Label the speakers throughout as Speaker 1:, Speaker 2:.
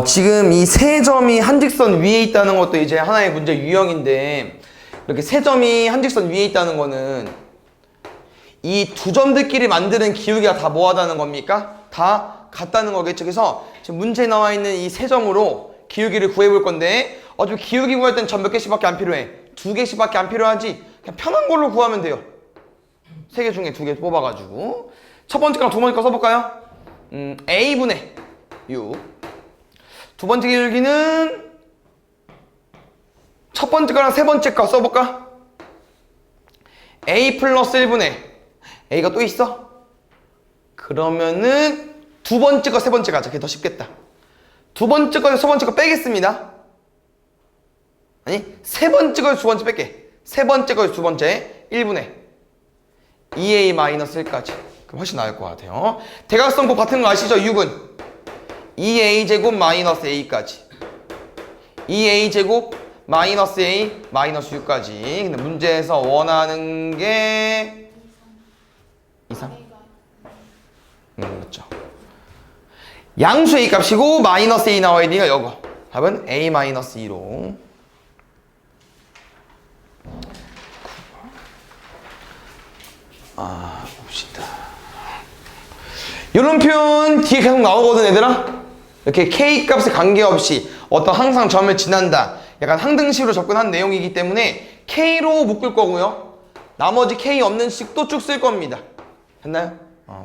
Speaker 1: 지금 이 세 점이 한 직선 위에 있다는 것도 이제 하나의 문제 유형인데, 이렇게 세 점이 한 직선 위에 있다는 거는 이 두 점들끼리 만드는 기울기가 다 뭐하다는 겁니까? 다 같다는 거겠죠. 그래서 지금 문제에 나와 있는 이 세 점으로 기울기를 구해 볼 건데, 어차피 기울기 구할 땐 점 몇 개씩밖에 안 필요해. 두 개씩밖에 안 필요하지. 그냥 편한 걸로 구하면 돼요. 세 개 중에 두 개 뽑아가지고. 첫 번째 거랑 두 번째 거 써볼까요? A분의 6. 두 번째 기울기는 첫 번째 거랑 세 번째 거 써볼까? A 플러스 1분의 A가 또 있어? 그러면은 두 번째 거, 세 번째 가자. 그게 더 쉽겠다. 두 번째 거에서 세 번째 거 빼겠습니다. 아니, 세 번째 거에서 두 번째 뺄게. 세 번째 거에서 두 번째 1분의 2A-1까지. 그럼 훨씬 나을 것 같아요. 대각선곱 같은 거 아시죠? 6은 2a제곱 마이너스 a까지. 2a제곱 마이너스 a 마이너스 6까지. 근데 문제에서 원하는 게 이상? 그렇죠. 양수 a 값이고 마이너스 a 나와야 되니까 이거. 답은 a 마이너스 2로. 봅시다. 이런 표현 뒤에 계속 나오거든, 얘들아. 이렇게 k 값에 관계없이 어떤 항상 점을 지난다. 약간 항등식으로 접근한 내용이기 때문에 k로 묶을 거고요. 나머지 k 없는 식도 쭉 쓸 겁니다. 됐나요?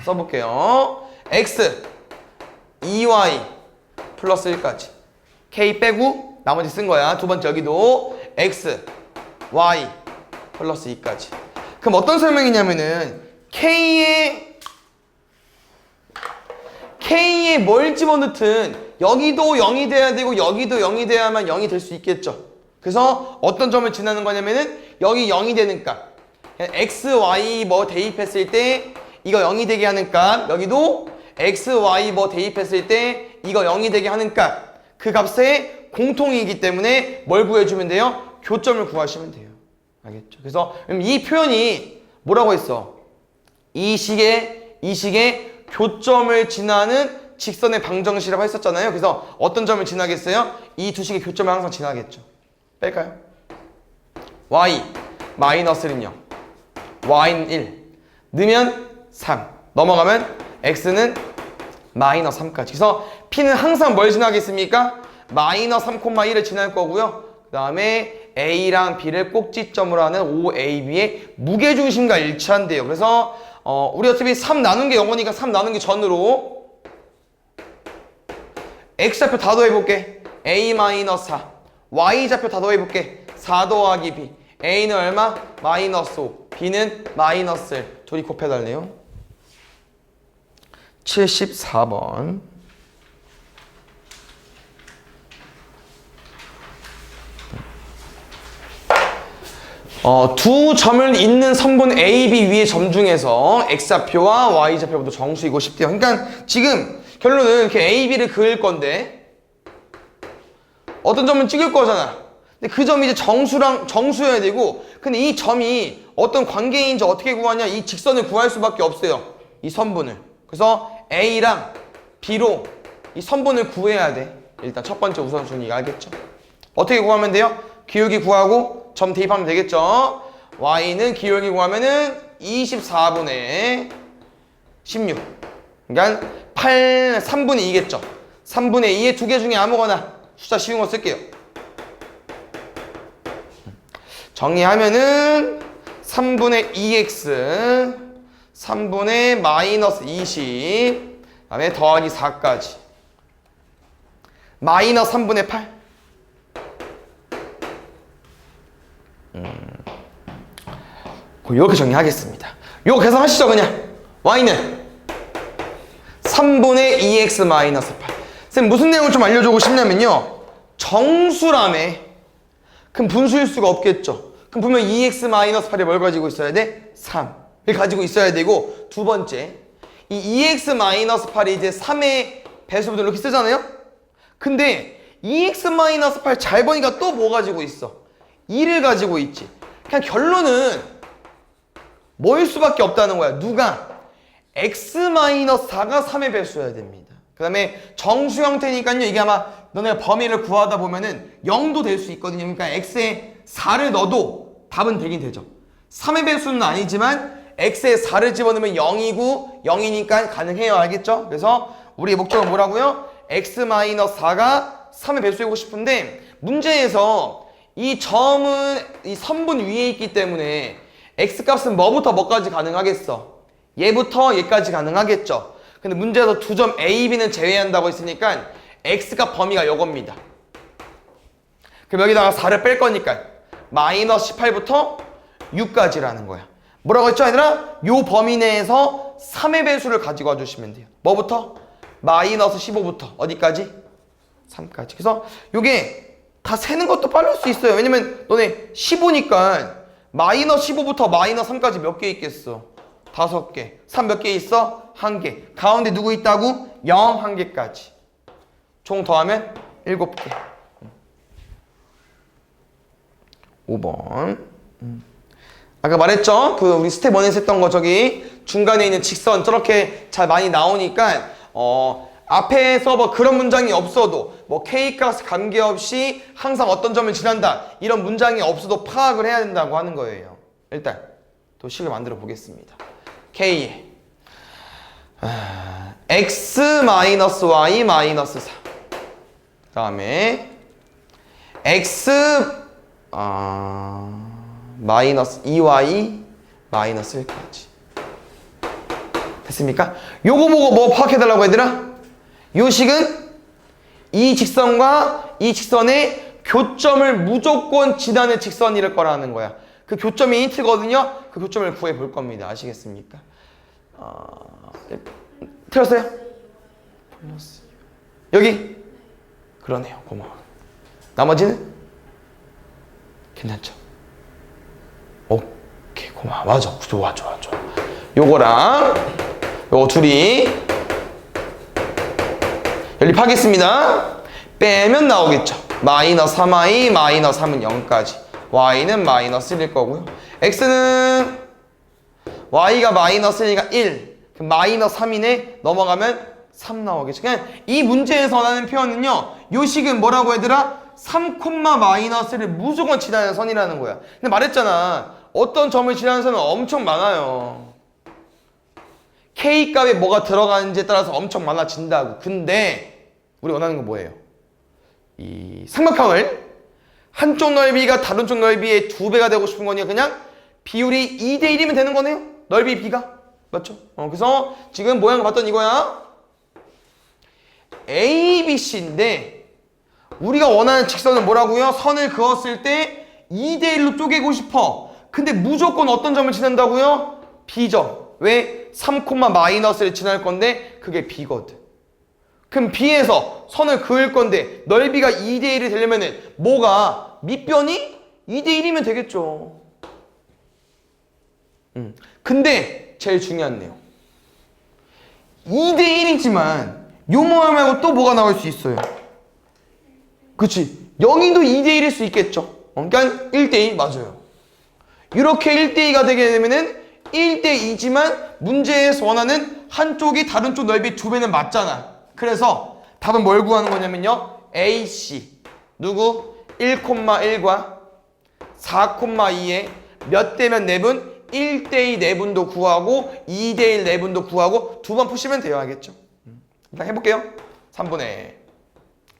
Speaker 1: 써볼게요. x 2y 플러스 1까지. k 빼고 나머지 쓴 거야. 두 번째 여기도 x y 플러스 2까지. 그럼 어떤 설명이냐면은 K에 뭘 집어넣든 여기도 0이 돼야 되고 여기도 0이 돼야만 0이 될 수 있겠죠. 그래서 어떤 점을 지나는 거냐면은 여기 0이 되는 값, x, y 뭐 대입했을 때 이거 0이 되게 하는 값, 여기도 x, y 뭐 대입했을 때 이거 0이 되게 하는 값, 그 값의 공통이기 때문에 뭘 구해주면 돼요? 교점을 구하시면 돼요. 알겠죠? 그래서 이 표현이 뭐라고 했어? 이 식의 교점을 지나는 직선의 방정식이라고 했었잖아요. 그래서 어떤 점을 지나겠어요? 이 두 식의 교점을 항상 지나겠죠. 뺄까요? y 마이너스는 0, y는 1, 넣으면 3, 넘어가면 x는 마이너스 3까지. 그래서 p는 항상 뭘 지나겠습니까? 마이너스 3,1을 지날 거고요. 그 다음에 a랑 b를 꼭지점으로 하는 OAB의 무게중심과 일치한대요. 그래서 우리 어차피 3 나눈 게 0이니까 3 나눈 게 전으로 x좌표 다 더해볼게. a-4 y좌표 다 더해볼게. 4 더하기 b. a는 얼마? 마이너스 5, b는 마이너스 1. 둘이 곱해달래요. 74번. 두 점을 잇는 선분 A, B 위의 점 중에서 X좌표와 Y좌표 모두 정수이고 싶대요. 그러니까 지금 결론은 이렇게 A, B를 그을 건데 어떤 점은 찍을 거잖아. 근데 그 점이 이제 정수여야 되고, 근데 이 점이 어떤 관계인지 어떻게 구하냐? 이 직선을 구할 수밖에 없어요. 이 선분을. 그래서 A랑 B로 이 선분을 구해야 돼. 일단 첫 번째 우선순위가. 알겠죠? 어떻게 구하면 돼요? 기울기 구하고 점 대입하면 되겠죠. y는 기울기 구하면은 24분의 16. 그러니까 3분의 2겠죠. 3분의 2의 두 개 중에 아무거나 숫자 쉬운 거 쓸게요. 정리하면은 3분의 2x 3분의 마이너스 20, 그 다음에 더하기 4까지. 마이너스 3분의 8. 이렇게 정리하겠습니다. 이거 계산하시죠 그냥. y는 3분의 2x 마이너스 8. 쌤 무슨 내용을 좀 알려주고 싶냐면요, 정수라며. 그럼 분수일 수가 없겠죠. 그럼 보면 2x 마이너스 8이 뭘 가지고 있어야 돼? 3을 가지고 있어야 되고, 두 번째 이 2x 마이너스 8이 이제 3의 배수부터 이렇게 쓰잖아요. 근데 2x 마이너스 8 잘 보니까 또 뭐 가지고 있어? 2를 가지고 있지. 그냥 결론은 뭐일 수밖에 없다는 거야. 누가? x-4가 3의 배수여야 됩니다. 그 다음에 정수 형태니까요. 이게 아마 너네가 범위를 구하다 보면은 0도 될 수 있거든요. 그러니까 x에 4를 넣어도 답은 되긴 되죠. 3의 배수는 아니지만 x에 4를 집어넣으면 0이고 0이니까 가능해요. 알겠죠? 그래서 우리의 목적은 뭐라고요? x-4가 3의 배수이고 싶은데 문제에서 이 점은 이 선분 위에 있기 때문에 x값은 뭐부터 뭐까지 가능하겠어? 얘부터 얘까지 가능하겠죠? 근데 문제에서 두 점 A, B는 제외한다고 했으니까 x값 범위가 요겁니다. 그럼 여기다가 4를 뺄 거니까 마이너스 18부터 6까지라는 거야. 뭐라고 했죠, 얘들아? 요 범위 내에서 3의 배수를 가지고 와주시면 돼요. 뭐부터? 마이너스 15부터 어디까지? 3까지. 그래서 요게 다 세는 것도 빠를 수 있어요. 왜냐면 너네 15니까 마이너스 15부터 마이너스 3까지 몇 개 있겠어? 5개. 3 몇 개 있어? 1개. 가운데 누구 있다고? 0 1개까지. 총 더하면 7개. 5번. 아까 말했죠? 그 우리 스텝 1에서 했던 거 저기 중간에 있는 직선 저렇게 잘 많이 나오니까 앞에서 뭐 그런 문장이 없어도 뭐 K값 관계없이 항상 어떤 점을 지난다 이런 문장이 없어도 파악을 해야 된다고 하는 거예요. 일단 또 식을 만들어 보겠습니다. K x-y-4 그 다음에 x 마이너스 2y 마이너스 1까지 됐습니까? 요거 보고 뭐 파악해달라고 얘들아? 요 식은 이 직선과 이 직선의 교점을 무조건 지나는 직선일 거라는 거야. 그 교점이 힌트거든요. 그 교점을 구해 볼 겁니다. 아시겠습니까? 틀렸어요? 플러스 여기? 그러네요. 고마워. 나머지는? 괜찮죠? 오케이 고마워. 맞아. 좋아. 요거랑 요거 둘이 연립하겠습니다. 빼면 나오겠죠. 마이너스 3y 마이너스 3은 0까지 y는 마이너스 1일 거고요. x는 y가 마이너스 1이니까 1 그럼 마이너스 3이네. 넘어가면 3 나오겠죠. 그냥 이 문제에서 나는 표현은요. 요 식은 뭐라고 얘들아? 3, 마이너스를 무조건 지나는 선이라는 거야. 근데 말했잖아. 어떤 점을 지나는 선은 엄청 많아요. K값에 뭐가 들어가는지에 따라서 엄청 많아진다고. 근데 우리 원하는 건 뭐예요? 이 삼각형을 한쪽 넓이가 다른 쪽 넓이의 2배가 되고 싶은 거냐? 그냥 비율이 2대1이면 되는 거네요. 넓이 B가. 맞죠? 그래서 지금 모양을 봤던 이거야. A, B, C인데 우리가 원하는 직선은 뭐라고요? 선을 그었을 때 2대1로 쪼개고 싶어. 근데 무조건 어떤 점을 지난다고요? B점. 왜? 3, 마이너스를 지날 건데 그게 B거든. 그럼 B에서 선을 그을 건데 넓이가 2대1이 되려면은 뭐가? 밑변이 2대1이면 되겠죠. 근데 제일 중요한 내용. 2대1이지만 요 모양 말고 또 뭐가 나올 수 있어요? 그치? 0이도 2대1일 수 있겠죠. 그러니까 1대2 맞아요. 이렇게 1대2가 되게 되면은 1대2지만 문제에서 원하는 한쪽이 다른 쪽 넓이 2배는 맞잖아. 그래서 답은 뭘 구하는 거냐면요. AC 누구? 1,1과 4,2에 몇 대면 내분? 1대2 내분도 구하고 2대1 내분도 구하고 두 번 푸시면 돼요. 알겠죠? 일단 해볼게요. 3분의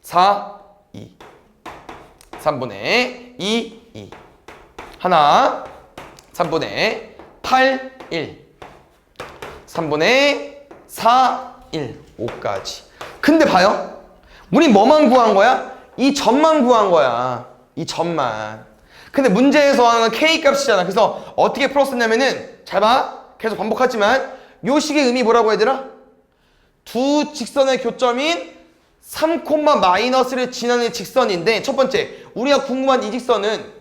Speaker 1: 4, 2 3분의 2, 2 하나 3분의 8, 1 3분의 4, 1 5까지. 근데 봐요. 우리 뭐만 구한 거야? 이 점만 구한 거야. 이 점만. 근데 문제에서 하는 K값이잖아. 그래서 어떻게 풀었었냐면은 잘 봐. 계속 반복하지만 요 식의 의미 뭐라고 얘들아? 두 직선의 교점인 3, 마이너스를 지나는 직선인데 첫 번째 우리가 궁금한 이 직선은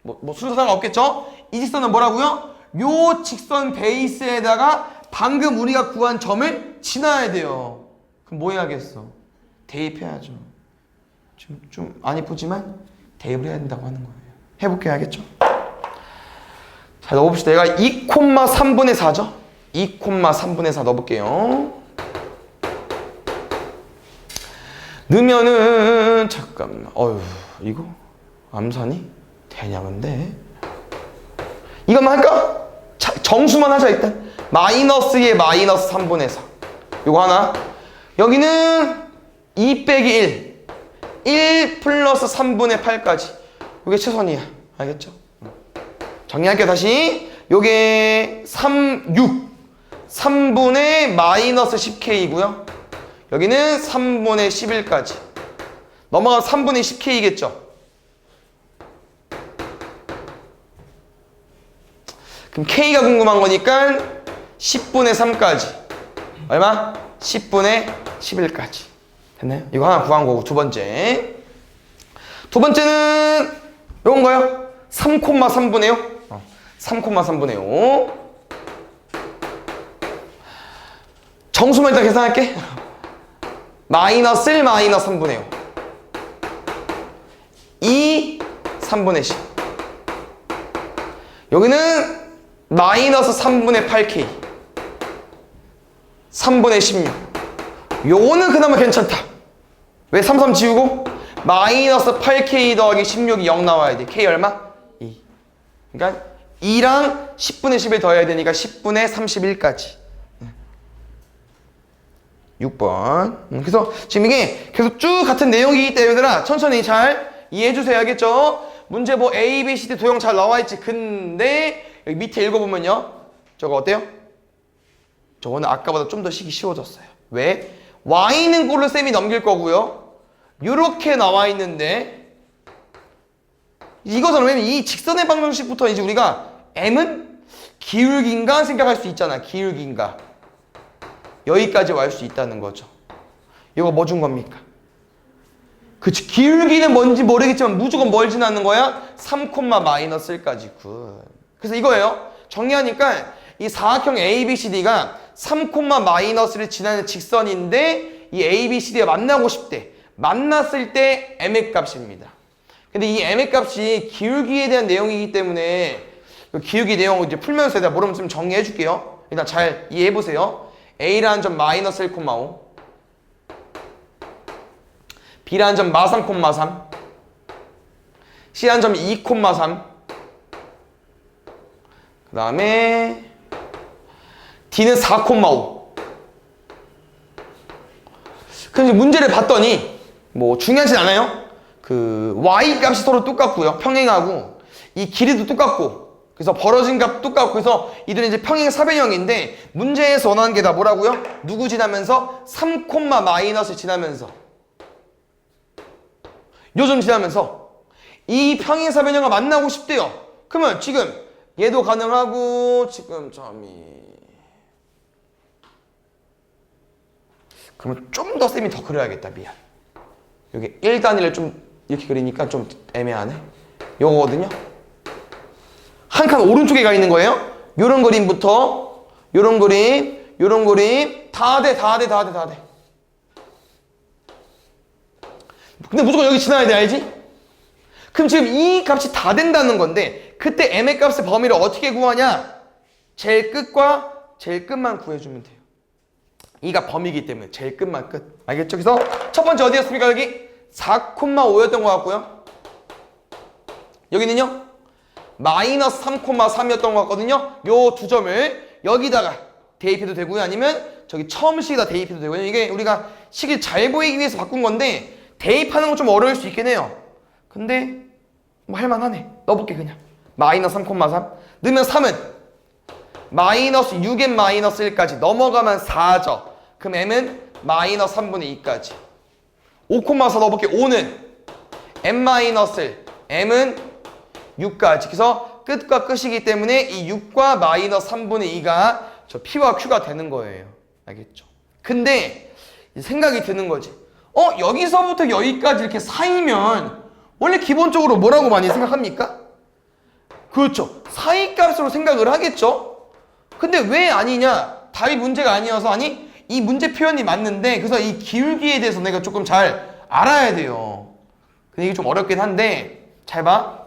Speaker 1: 뭐 순서 상관없겠죠? 이 직선은 뭐라고요? 요 직선 베이스에다가 방금 우리가 구한 점을 지나야 돼요. 그럼 뭐 해야겠어? 대입해야죠. 좀 안 이쁘지만 대입을 해야 된다고 하는 거예요. 해볼게요. 알겠죠? 자, 넣어봅시다. 얘가 2,3분의 4죠? 2,3분의 4 넣어볼게요. 넣으면은 잠깐만 이거 암산이 되냐 근데 이것만 할까? 정수만 하자 일단. 마이너스에 마이너스 3분의 4 요거 하나. 여기는 2 빼기 1 플러스 3분의 8까지 요게 최선이야. 알겠죠? 정리할게요 다시. 요게 3분의 마이너스 10K이고요 여기는 3분의 11까지 넘어가면 3분의 10K겠죠? 그럼 K가 궁금한 거니까 10분의 3까지 얼마? 10분의 11까지 됐나요? 이거 하나 구한 거고 두 번째는 요건 거요 3,3분의 5 3,3분의 5 정수만 일단 계산할게. 마이너스 1 마이너스 3분의 5 2 3분의 10 여기는 마이너스 3분의 8K 3분의 16 요거는 그나마 괜찮다. 왜 3 지우고 마이너스 8K 더하기 16이 0 나와야 돼. K 얼마? 2. 그러니까 2랑 10분의 10을 더해야 되니까 10분의 31까지 6번. 그래서 지금 이게 계속 쭉 같은 내용이기 때문에 얘들아 천천히 잘 이해해주세요. 알겠죠? 문제 뭐 A, B, C, D 도형 잘 나와있지. 근데 여기 밑에 읽어보면요 저거 어때요? 저거는 아까보다 좀 더 식이 쉬워졌어요. 왜? Y는 꼴로 쌤이 넘길 거고요 요렇게 나와있는데 이거잖아. 왜냐면 이 직선의 방정식부터 이제 우리가 M은 기울기인가 생각할 수 있잖아. 기울기인가 여기까지 와 수 있다는 거죠. 이거 뭐 준 겁니까? 그치. 기울기는 뭔지 모르겠지만 무조건 뭘 지나는 거야? 3, 마이너스 1까지 군. 그래서 이거예요. 정리하니까 이 사각형 ABCD가 3, 마이너스를 지나는 직선인데 이 ABCD가 만나고 싶대. 만났을 때 M의 값입니다. 근데 이 M의 값이 기울기에 대한 내용이기 때문에 기울기 내용을 이제 풀면서 내가 모르면 좀 정리해 줄게요. 일단 잘 이해해 보세요. A라는 점 마이너스 1,5 B라는 점 마3, 3 C라는 점 2, 3 그 다음에 D는 4, 5 그럼 이제 문제를 봤더니 뭐 중요하진 않아요. 그 Y 값이 서로 똑같고요 평행하고 이 길이도 똑같고 그래서 벌어진 값 똑같고 그래서 이들은 이제 평행 사변형인데 문제에서 원하는 게 다 뭐라고요? 누구 지나면서? 3, 마이너스 지나면서 요점 지나면서 이 평행 사변형과 만나고 싶대요. 그러면 지금 얘도 가능하고 지금 점이 그러면 좀 더 쌤이 더 그려야겠다. 미안. 여기 1단위를 좀 이렇게 그리니까 좀 애매하네. 요거거든요. 한 칸 오른쪽에 가 있는 거예요. 요런 그림부터 요런 그림, 요런 그림 다 돼. 근데 무조건 여기 지나야 돼. 알지? 그럼 지금 이 값이 다 된다는 건데 그때 M의 값의 범위를 어떻게 구하냐? 제일 끝과 제일 끝만 구해주면 돼요. 이가 범위이기 때문에 제일 끝만 끝. 알겠죠? 그래서 첫 번째 어디였습니까? 여기 4,5였던 것 같고요. 여기는요? 마이너스 3,3이었던 것 같거든요. 요 두 점을 여기다가 대입해도 되고요. 아니면 저기 처음 식에다 대입해도 되고요. 이게 우리가 식을 잘 보이기 위해서 바꾼 건데 대입하는 건 좀 어려울 수 있긴 해요. 근데 뭐 할만하네. 넣어볼게 그냥. 마이너스 3,3 넣으면 3은 마이너스 6n 마이너스 1까지 넘어가면 4죠. 그럼 m은 마이너스 3분의 2까지 5,4 넣어볼게. 5는 m 마이너스 1 m은 6까지. 그래서 끝과 끝이기 때문에 이 6과 마이너스 3분의 2가 저 P와 Q가 되는 거예요. 알겠죠? 근데 생각이 드는 거지. 여기서부터 여기까지 이렇게 사이면 원래 기본적으로 뭐라고 많이 생각합니까? 그렇죠. 사이값으로 생각을 하겠죠? 근데 왜 아니냐? 답이 문제가 아니어서 아니? 이 문제 표현이 맞는데 그래서 이 기울기에 대해서 내가 조금 잘 알아야 돼요. 근데 이게 좀 어렵긴 한데 잘 봐.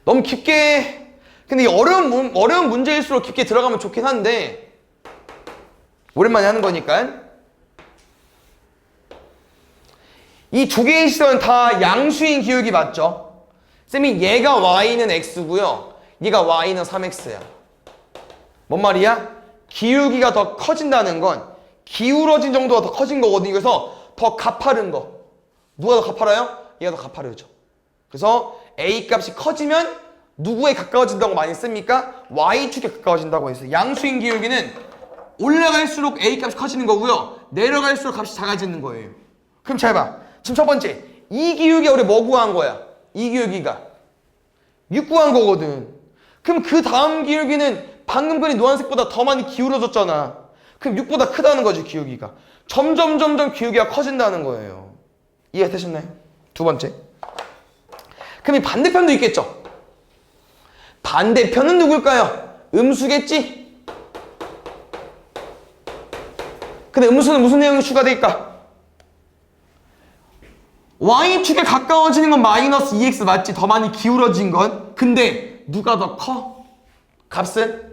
Speaker 1: 너무 깊게 근데 이 어려운 문제일수록 깊게 들어가면 좋긴 한데 오랜만에 하는 거니까 이 두 개의 시선은 다 양수인 기울기 맞죠? 쌤이 얘가 y는 x고요. 얘가 y는 3x야. 뭔 말이야? 기울기가 더 커진다는 건 기울어진 정도가 더 커진 거거든요. 그래서 더 가파른 거. 누가 더 가파라요? 얘가 더 가파르죠. 그래서 a 값이 커지면 누구에 가까워진다고 많이 씁니까? y축에 가까워진다고 했어요. 양수인 기울기는 올라갈수록 a 값이 커지는 거고요. 내려갈수록 값이 작아지는 거예요. 그럼 잘 봐. 지금 첫 번째, 이 기울기가 우리 뭐 구한 거야? 이 기울기가 6 구한 거거든. 그럼 그 다음 기울기는 방금 그린 노란색보다 더 많이 기울어졌잖아. 그럼 6보다 크다는 거지, 기울기가. 점점 기울기가 커진다는 거예요. 이해가 되셨나요? 두 번째. 그럼 이 반대편도 있겠죠? 반대편은 누굴까요? 음수겠지? 근데 음수는 무슨 내용이 추가될까? y축에 가까워지는 건 마이너스 2x 맞지? 더 많이 기울어진 건. 근데 누가 더 커? 값은?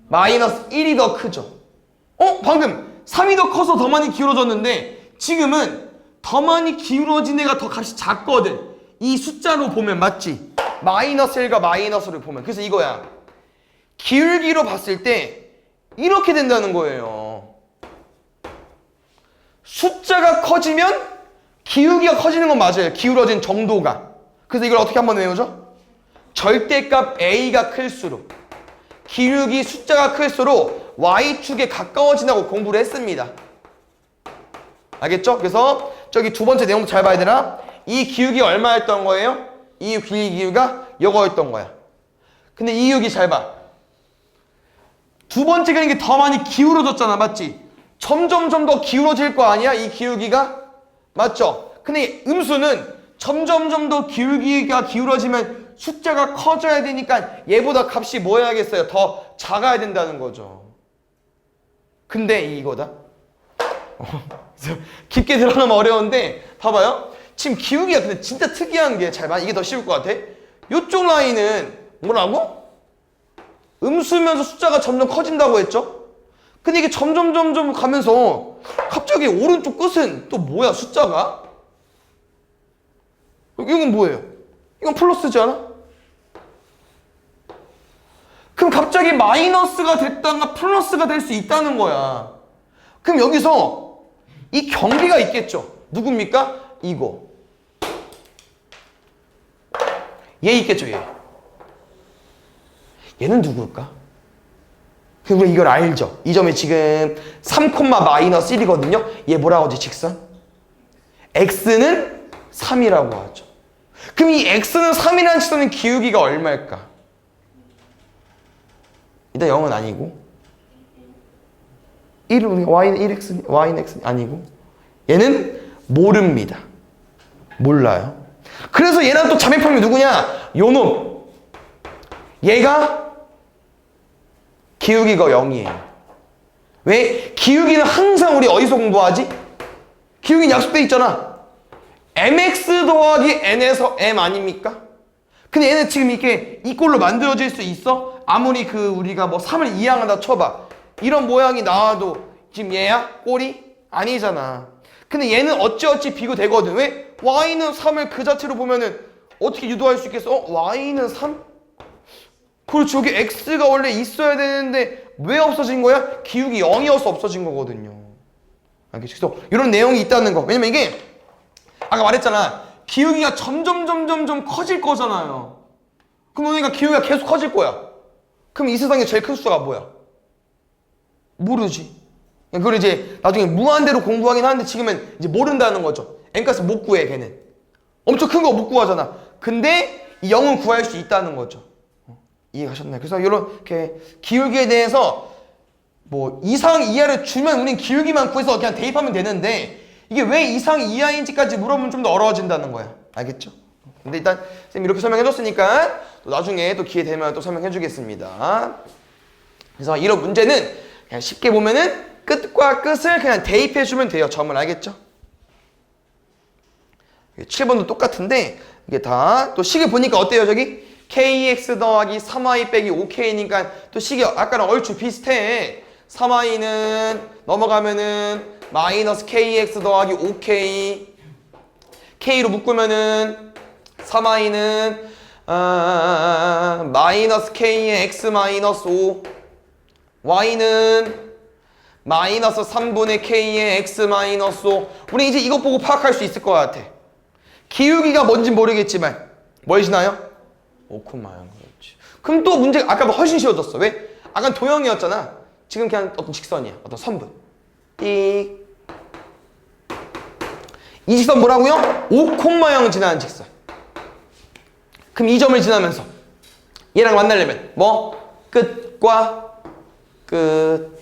Speaker 1: 마이너스 1이 더 크죠. 방금 3이 더 커서 더 많이 기울어졌는데 지금은 더 많이 기울어진 애가 더 값이 작거든. 이 숫자로 보면 맞지? 마이너스 1과 마이너스를 보면. 그래서 이거야. 기울기로 봤을 때 이렇게 된다는 거예요. 숫자가 커지면 기울기가 커지는 건 맞아요. 기울어진 정도가. 그래서 이걸 어떻게 한번 외우죠? 절대값 a가 클수록 기울기 숫자가 클수록 y축에 가까워진다고 공부를 했습니다. 알겠죠? 그래서 저기 두 번째 내용도 잘 봐야 되나? 이 기울기가 얼마였던 거예요? 이 기울기가 이거였던 거야. 근데 이 기울기 잘 봐. 두 번째 그린 게 더 많이 기울어졌잖아. 맞지? 점점 더 기울어질 거 아니야? 이 기울기가? 맞죠? 근데 음수는 점점 더 기울기가 기울어지면 숫자가 커져야 되니까 얘보다 값이 뭐 해야겠어요? 더 작아야 된다는 거죠. 근데 이거다. 깊게 들어가면 어려운데 봐봐요. 지금 기울기가 근데 진짜 특이한 게 잘 봐. 이게 더 쉬울 것 같아. 이쪽 라인은 뭐라고? 음수면서 숫자가 점점 커진다고 했죠? 근데 이게 점점 가면서 갑자기 오른쪽 끝은 또 뭐야? 숫자가? 이건 뭐예요? 이건 플러스지 않아? 그럼 갑자기 마이너스가 됐다가 플러스가 될 수 있다는 거야. 그럼 여기서 이 경계가 있겠죠? 누굽니까? 이거. 얘 있겠죠, 얘. 얘는 누굴까? 그럼 우리 이걸 알죠? 이 점이 지금 3,-1이거든요? 얘 뭐라고 하지, 직선? x는 3이라고 하죠. 그럼 이 x는 3이라는 직선의 기울기가 얼마일까? 일단 0은 아니고 1은 y는 1x, y는 x 아니고 얘는 모릅니다. 몰라요. 그래서 얘랑 또 자매품이 누구냐? 요놈. 얘가 기울기가 0이에요. 왜? 기울기는 항상 우리 어디서 공부하지? 기울기는 약속돼 있잖아. mx 더하기 n에서 m 아닙니까? 근데 얘는 지금 이렇게 이 꼴로 만들어질 수 있어? 아무리 우리가 뭐 3을 이항한다 쳐봐. 이런 모양이 나와도 지금 얘야? 꼴이? 아니잖아. 근데 얘는 어찌어찌 비교되거든. 왜? y는 3을 그 자체로 보면은 어떻게 유도할 수 있겠어? y는 3? 그렇지. 여기 x가 원래 있어야 되는데 왜 없어진 거야? 기울기 0이어서 없어진 거거든요. 알겠지? 그래서 이런 내용이 있다는 거. 왜냐면 이게 아까 말했잖아. 기울기가 점점 커질 거잖아요. 그럼 그러니까 기울기가 계속 커질 거야. 그럼 이 세상에 제일 큰 숫자가 뭐야? 모르지. 그걸 이제 나중에 무한대로 공부하긴 하는데 지금은 이제 모른다는 거죠. n값을 못 구해, 걔는. 엄청 큰 거 못 구하잖아. 근데 이 0은 구할 수 있다는 거죠. 이해가셨나요? 그래서 이렇게 기울기에 대해서 뭐 이상 이하를 주면 우린 기울기만 구해서 그냥 대입하면 되는데 이게 왜 이상 이하인지까지 물어보면 좀 더 어려워진다는 거야. 알겠죠? 근데 일단 쌤이 이렇게 설명해줬으니까 또 나중에 또 기회 되면 또 설명해주겠습니다. 그래서 이런 문제는 그냥 쉽게 보면은 끝과 끝을 그냥 대입해주면 돼요. 점을. 알겠죠? 7번도 똑같은데 이게 다 또 식을 보니까 어때요? 저기 kx 더하기 3y 빼기 5k니까 또 식이 아까랑 얼추 비슷해. 3y는 넘어가면은 마이너스 kx 더하기 5k, K로 묶으면은 3i는 마이너스 K의 X 마이너스 5 Y는 마이너스 3분의 K의 X 마이너스 5 우리 이제 이것 보고 파악할 수 있을 것 같아. 기울기가 뭔진 모르겠지만 뭐이시나요? 5,0 그렇지. 그럼 또 문제 아까보다 훨씬 쉬워졌어. 왜? 아까 도형이었잖아. 지금 그냥 어떤 직선이야. 어떤 선분. 띡. 이 직선 뭐라고요? 5,0 지나는 직선. 그럼 이 점을 지나면서 얘랑 만나려면 뭐? 끝과 끝.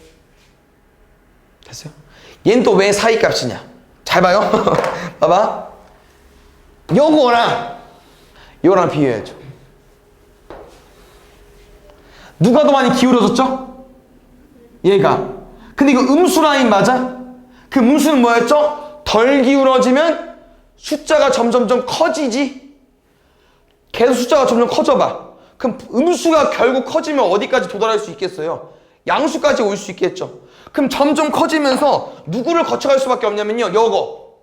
Speaker 1: 됐어요? 얘는 또 왜 사이값이냐? 잘 봐요. 봐봐. 요거랑 요거랑 비교해야죠. 누가 더 많이 기울어졌죠? 얘가. 근데 이거 음수 라인 맞아? 그 음수는 뭐였죠? 덜 기울어지면 숫자가 점점점 커지지? 계속 숫자가 점점 커져봐. 그럼 음수가 결국 커지면 어디까지 도달할 수 있겠어요? 양수까지 올 수 있겠죠? 그럼 점점 커지면서 누구를 거쳐갈 수밖에 없냐면요. 요거.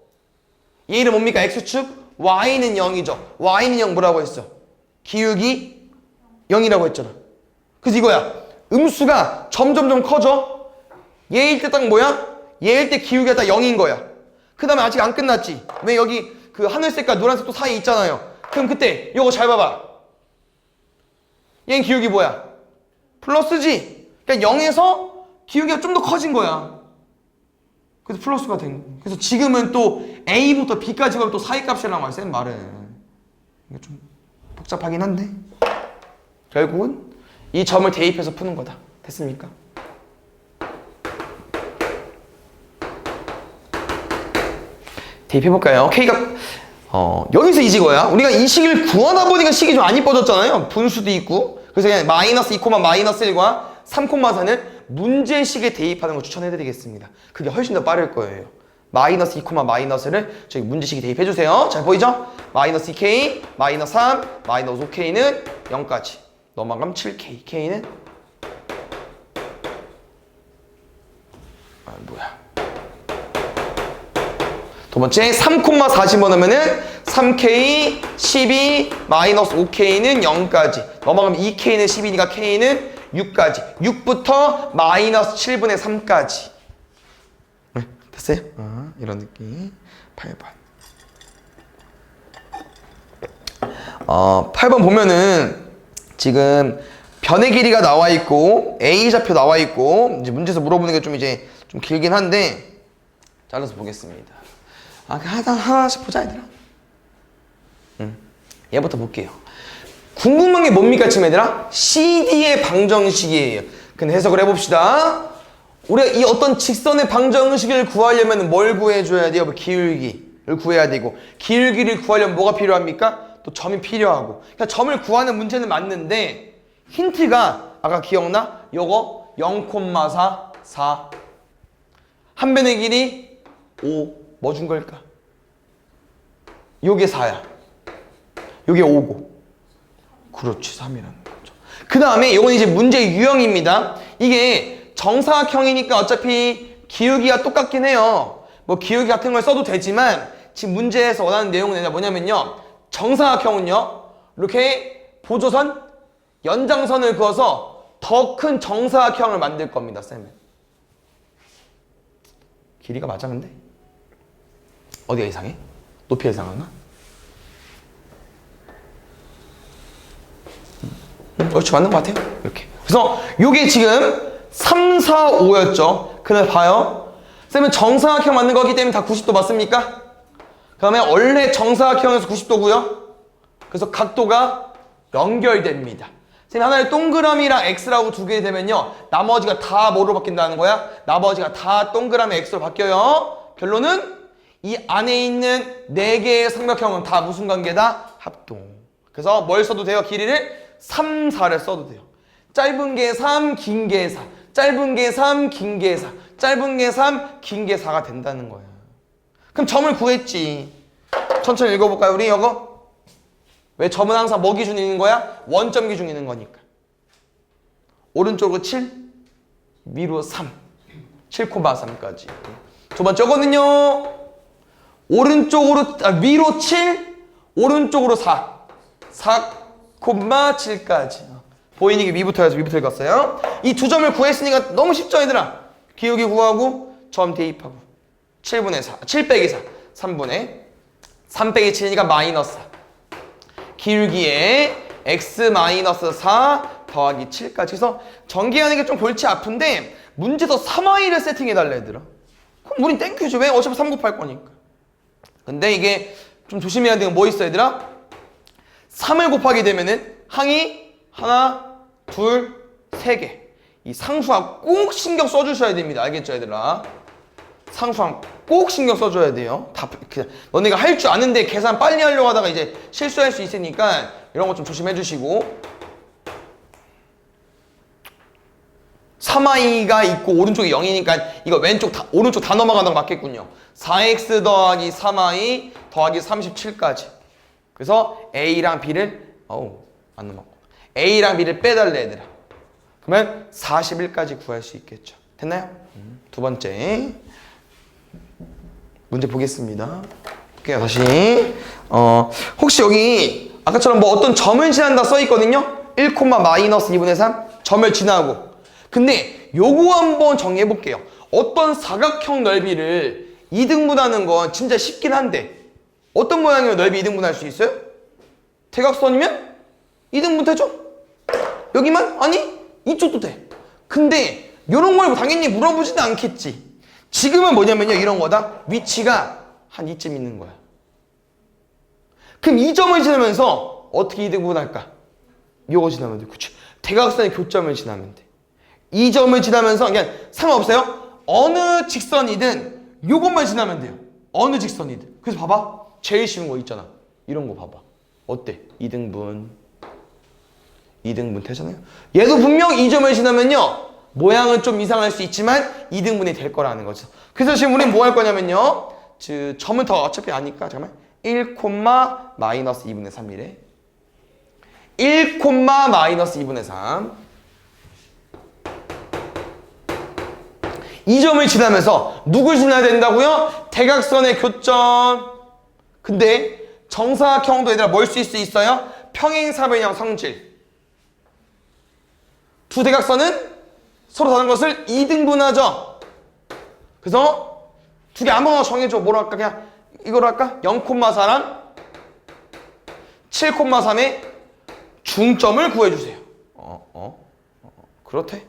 Speaker 1: 얘 이름 뭡니까? X축? Y는 0이죠. Y는 0 뭐라고 했어? 기울기 0이라고 했잖아. 그래서 이거야. 음수가 점점점 커져. 얘일 때 딱 뭐야? 얘일 때 기울기가 딱 0인 거야. 그 다음에 아직 안 끝났지. 왜 여기 그 하늘색과 노란색도 사이에 있잖아요. 그럼 그때 요거 잘 봐봐. 얘는 기울기 뭐야? 플러스지. 그러니까 0에서 기울기가 좀 더 커진 거야. 그래서 플러스가 된 거야. 그래서 지금은 또 A부터 B까지 가면 또 사이값이라고 할 셈 말은. 이게 좀 복잡하긴 한데 결국은 이 점을 대입해서 푸는 거다. 됐습니까? 대입해볼까요? K가 여기서 이지거야. 우리가 이 식을 구하다 보니까 식이 좀 안 이뻐졌잖아요. 분수도 있고. 그래서 그냥 마이너스 2, 마이너스 1과 3,4는 문제식에 대입하는 걸 추천해드리겠습니다. 그게 훨씬 더 빠를 거예요. 마이너스 2, 마이너스를 저희 문제식에 대입해주세요. 잘 보이죠? 마이너스 2K, 마이너스 3, 마이너스 5K는 0까지. 넘어가면 7K. K는 뭐야? 두 번째 3,4 집어넣으면은 3K, 12, 마이너스 5K는 0까지. 넘어가면 2K는 10이니까 K는 6까지. 6부터 마이너스 7분의 3까지. 네, 됐어요? 이런 느낌. 8번. 8번 보면은 지금 변의 길이가 나와 있고 A좌표 나와 있고 이제 문제에서 물어보는 게 좀 이제 좀 길긴 한데 잘라서 보겠습니다. 하나씩 보자 얘들아. 얘부터 볼게요. 궁금한 게 뭡니까 지금 얘들아? CD의 방정식이에요. 근데 해석을 해봅시다. 우리가 이 어떤 직선의 방정식을 구하려면 뭘 구해줘야 돼요? 기울기를 구해야 되고 기울기를 구하려면 뭐가 필요합니까? 또 점이 필요하고. 그러니까 점을 구하는 문제는 맞는데 힌트가 아까 기억나? 요거 0,4, 4 한 변의 길이 5 뭐 준 걸까? 요게 4야. 요게 5고. 그렇지, 3이라는 거죠. 그 다음에 요건 이제 문제 유형입니다. 이게 정사각형이니까 어차피 기울기가 똑같긴 해요. 뭐 기울기 같은 걸 써도 되지만 지금 문제에서 원하는 내용은 뭐냐면요. 정사각형은요. 이렇게 보조선, 연장선을 그어서 더 큰 정사각형을 만들 겁니다, 쌤은. 길이가 맞아, 근데? 어디가 이상해? 높이가 이상한가? 그렇지, 맞는 것 같아요. 이렇게. 그래서 요게 지금 3, 4, 5였죠. 그날 봐요. 쌤은 정사각형 맞는 거기 때문에 다 90도 맞습니까? 그 다음에 원래 정사각형에서 90도고요. 그래서 각도가 연결됩니다. 쌤 하나의 동그라미랑 X라고 두 개 되면요. 나머지가 다 뭐로 바뀐다는 거야? 나머지가 다 동그라미 X로 바뀌어요. 결론은 이 안에 있는 4개의 삼각형은 다 무슨 관계다? 합동. 그래서 뭘 써도 돼요? 길이를 3, 4를 써도 돼요. 짧은 게 3, 긴 게 4. 짧은 게 3, 긴 게 4. 짧은 게 3, 긴 게 4가 된다는 거야. 그럼 점을 구했지. 천천히 읽어볼까요? 우리 이거? 왜 점은 항상 뭐 기준이 있는 거야? 원점 기준이 있는 거니까. 오른쪽으로 7, 위로 3. 7,3까지. 두 번째 거는요. 오른쪽으로 위로 7, 오른쪽으로 4. 4,7까지. 보이는 게 위부터 해서 위부터 읽었어요. 이 두 점을 구했으니까 너무 쉽죠, 얘들아? 기울기 구하고 점 대입하고 7분의 4, 7 빼기 4, 3분의 3 빼기 7이니까 마이너스 4. 기울기에 x 마이너스 4 더하기 7까지. 그래서 전개하는 게 좀 골치 아픈데 문제에서 3i를 세팅해달래, 얘들아. 그럼 우린 땡큐죠. 왜? 어차피 3 곱할 거니까. 근데 이게 좀 조심해야 되는 거 뭐 있어, 얘들아? 3을 곱하게 되면은 항이 하나, 둘, 세 개. 이 상수항 꼭 신경 써주셔야 됩니다. 알겠죠, 얘들아? 상수항 꼭 신경 써줘야 돼요. 다 그냥 너네가 할 줄 아는데 계산 빨리 하려고 하다가 이제 실수할 수 있으니까 이런 거 좀 조심해 주시고. 3i가 있고 오른쪽이 0이니까 이거 왼쪽 다 오른쪽 다 넘어가는 거 맞겠군요. 4x 더하기 3i 더하기 37까지. 그래서 a랑 b를 안 넘어갔고 a랑 b를 빼달래, 얘들아. 그러면 41까지 구할 수 있겠죠. 됐나요? 두 번째 문제 보겠습니다. 볼게요, 다시. 혹시 여기 아까처럼 뭐 어떤 점을 지난다 써 있거든요. 1, 마이너스 2분의 3 점을 지나고. 근데 요거 한번 정리해 볼게요. 어떤 사각형 넓이를 2등분하는 건 진짜 쉽긴 한데 어떤 모양이면 넓이 2등분할 수 있어요? 대각선이면 2등분 되죠? 여기만? 아니 이쪽도 돼. 근데 요런 걸 당연히 물어보지는 않겠지. 지금은 뭐냐면요, 이런 거다. 위치가 한 이쯤 있는 거야. 그럼 이 점을 지나면서 어떻게 2등분할까? 요거 지나면 돼. 그치? 대각선의 교점을 지나면 돼. 이 점을 지나면서 그냥 상관없어요. 어느 직선이든 요것만 지나면 돼요. 어느 직선이든. 그래서 봐봐. 제일 쉬운 거 있잖아. 이런 거 봐봐. 어때? 2등분 되잖아요. 얘도 분명 이 점을 지나면요, 모양은 좀 이상할 수 있지만 2등분이 될 거라는 거죠. 그래서 지금 우리는 뭐 할 거냐면요, 점은 더 어차피 아니까 잠깐만 1, 마이너스 2분의 3이래. 1, 마이너스 2분의 3. 이 점을 지나면서 누굴 지나야 된다고요? 대각선의 교점. 근데 정사각형도 얘들아 뭘 쓸 수 있어요? 평행사변형 성질. 두 대각선은 서로 다른 것을 2등분하죠. 그래서 두 개 아무거나 정해줘. 뭐로 할까? 그냥 이거로 할까? 0,4랑 7,3의 중점을 구해주세요. 그렇대.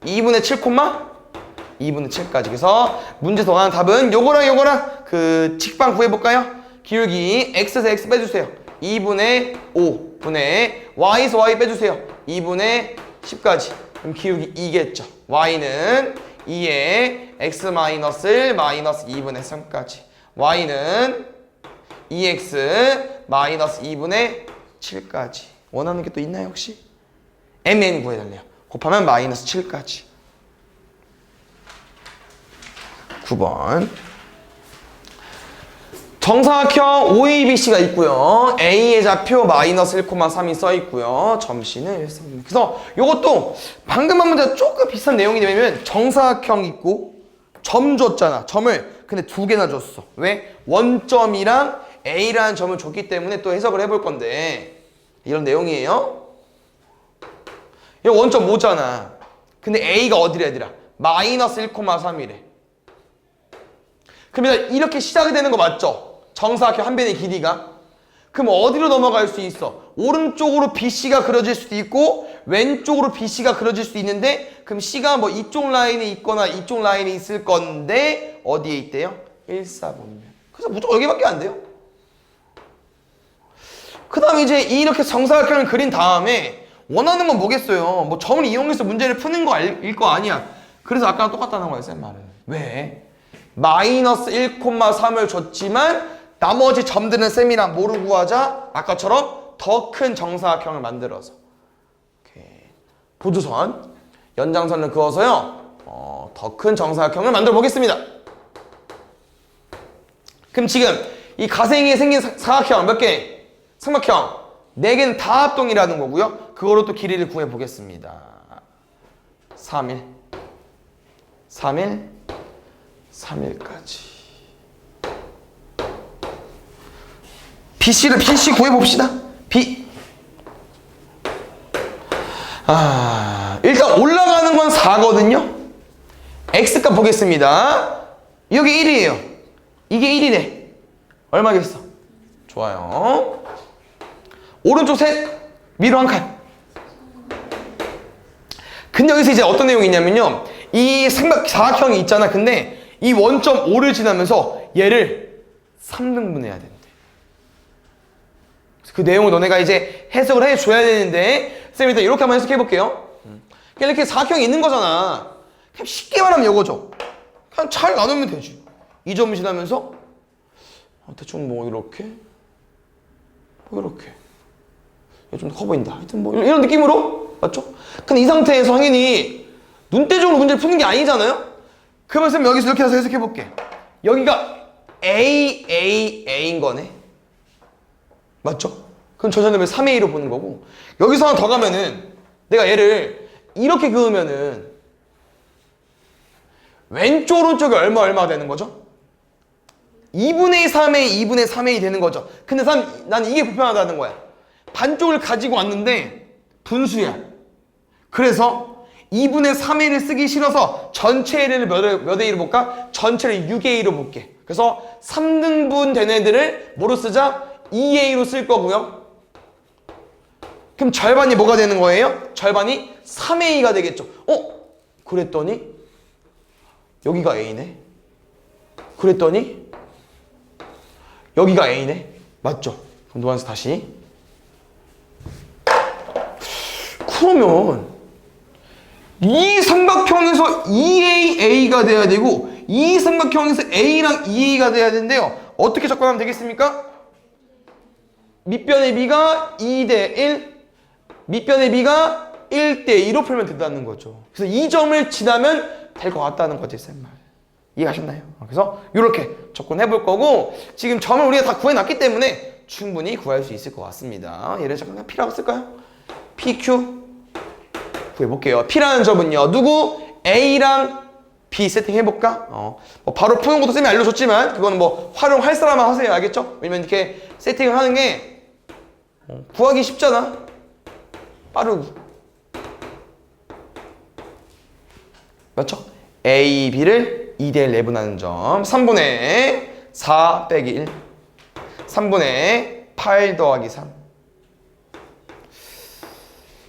Speaker 1: 2분의 7, 2분의 7까지. 그래서 문제에서 원하는 답은 요거랑 그 직방 구해볼까요? 기울기 x에서 x 빼주세요. 2분의 5분의 y에서 y 빼주세요. 2분의 10까지. 그럼 기울기 2겠죠. y는 2에 x 마이너스 1 마이너스 2분의 3까지. y는 2x 마이너스 2분의 7까지. 원하는 게 또 있나요, 혹시? mn 구해달래요. 곱하면 마이너스 7까지. 9번. 정사각형 OABC가 있고요. A의 좌표 마이너스 1,3이 써 있고요. 점 C는 1cm. 그래서 이것도 방금 한 문제가 조금 비슷한 내용이 되면 정사각형 있고 점 줬잖아. 점을 근데 두 개나 줬어. 왜? 원점이랑 A라는 점을 줬기 때문에 또 해석을 해볼 건데 이런 내용이에요. 이거 원점 뭐잖아. 근데 A가 어디래, 얘들아? 마이너스 1,3이래. 그러면 이렇게 시작이 되는 거 맞죠? 정사각형 한 변의 길이가. 그럼 어디로 넘어갈 수 있어? 오른쪽으로 BC가 그려질 수도 있고 왼쪽으로 BC가 그려질 수도 있는데 그럼 C가 뭐 이쪽 라인에 있거나 이쪽 라인에 있을 건데 어디에 있대요? 1,4분면. 그래서 무조건 여기밖에 안 돼요. 그 다음에 이제 이렇게 정사각형을 그린 다음에 원하는 건 뭐겠어요? 뭐 점을 이용해서 문제를 푸는 거일 거 아니야. 그래서 아까랑 똑같다는 거예요, 쌤 말은. 왜? 마이너스 1,3을 줬지만 나머지 점들은 쌤이랑 뭐로 구하자? 아까처럼 더 큰 정사각형을 만들어서 이렇게 보조선, 연장선을 그어서요 더 큰 정사각형을 만들어 보겠습니다. 그럼 지금 이 가생이에 생긴 사각형 몇 개? 삼각형 4개는 다 합동이라는 거고요. 그거로 또 길이를 구해 보겠습니다. 3일 3일까지. BC 구해봅시다. B. 일단 올라가는 건 4거든요. X값 보겠습니다. 여기 1이에요. 이게 1이네. 얼마겠어? 좋아요. 오른쪽 셋, 위로 한 칸. 근데 여기서 이제 어떤 내용이 있냐면요. 이 사각형이 있잖아. 근데 이 원점 5를 지나면서 얘를 3등분해야 된대. 그 내용을 너네가 이제 해석을 해줘야 되는데 쌤 일단 이렇게 한번 해석해 볼게요. 그냥 이렇게 사각형이 있는 거잖아. 그냥 쉽게 말하면 이거죠. 그냥 잘 나누면 되지. 이 점을 지나면서 대충 뭐 이렇게 이렇게 좀 커 보인다. 하여튼 뭐 이런 느낌으로 맞죠? 근데 이 상태에서 당연히 눈대중으로 문제를 푸는 게 아니잖아요? 그러면 쌤 여기서 이렇게 해서 해석해 볼게. 여기가 A인 거네. 맞죠? 그럼 저 정도면 3A로 보는 거고 여기서 하나 더 가면은 내가 얘를 이렇게 그으면은 왼쪽 오른쪽이 얼마 되는 거죠? 2분의 3A, 2분의 3A 되는 거죠. 근데 난 이게 불편하다는 거야. 반쪽을 가지고 왔는데 분수야. 그래서 2분의 3A를 쓰기 싫어서 전체 A를 몇 A로 볼까? 전체를 6A로 볼게. 그래서 3등분 된 애들을 뭐로 쓰자? 2A로 쓸 거고요. 그럼 절반이 뭐가 되는 거예요? 절반이 3A가 되겠죠. 그랬더니 여기가 A네. 그랬더니 여기가 A네. 맞죠? 그럼 노란색 다시. 그러면 이 삼각형에서 2A가 돼야 되고 이 삼각형에서 A랑 2A가 돼야 되는데요. 어떻게 접근하면 되겠습니까? 밑변의 B가 2대 1, 밑변의 B가 1대 2로 풀면 된다는 거죠. 그래서 이 점을 지나면 될 것 같다는 거지, 쌤 말. 이해하셨나요? 그래서 이렇게 접근해 볼 거고 지금 점을 우리가 다 구해놨기 때문에 충분히 구할 수 있을 것 같습니다. 얘를 잠깐 P라고 쓸까요? PQ 구해볼게요. P라는 점은요. 누구? A랑 B 세팅해볼까? 뭐 바로 푸는 것도 쌤이 알려줬지만 그거는 뭐 활용할 사람만 하세요. 알겠죠? 왜냐면 이렇게 세팅을 하는 게 구하기 쉽잖아. 빠르고. 맞죠? A, B를 2대 1 내분하는 점. 3분의 4 빼기 1. 3분의 8 더하기 3.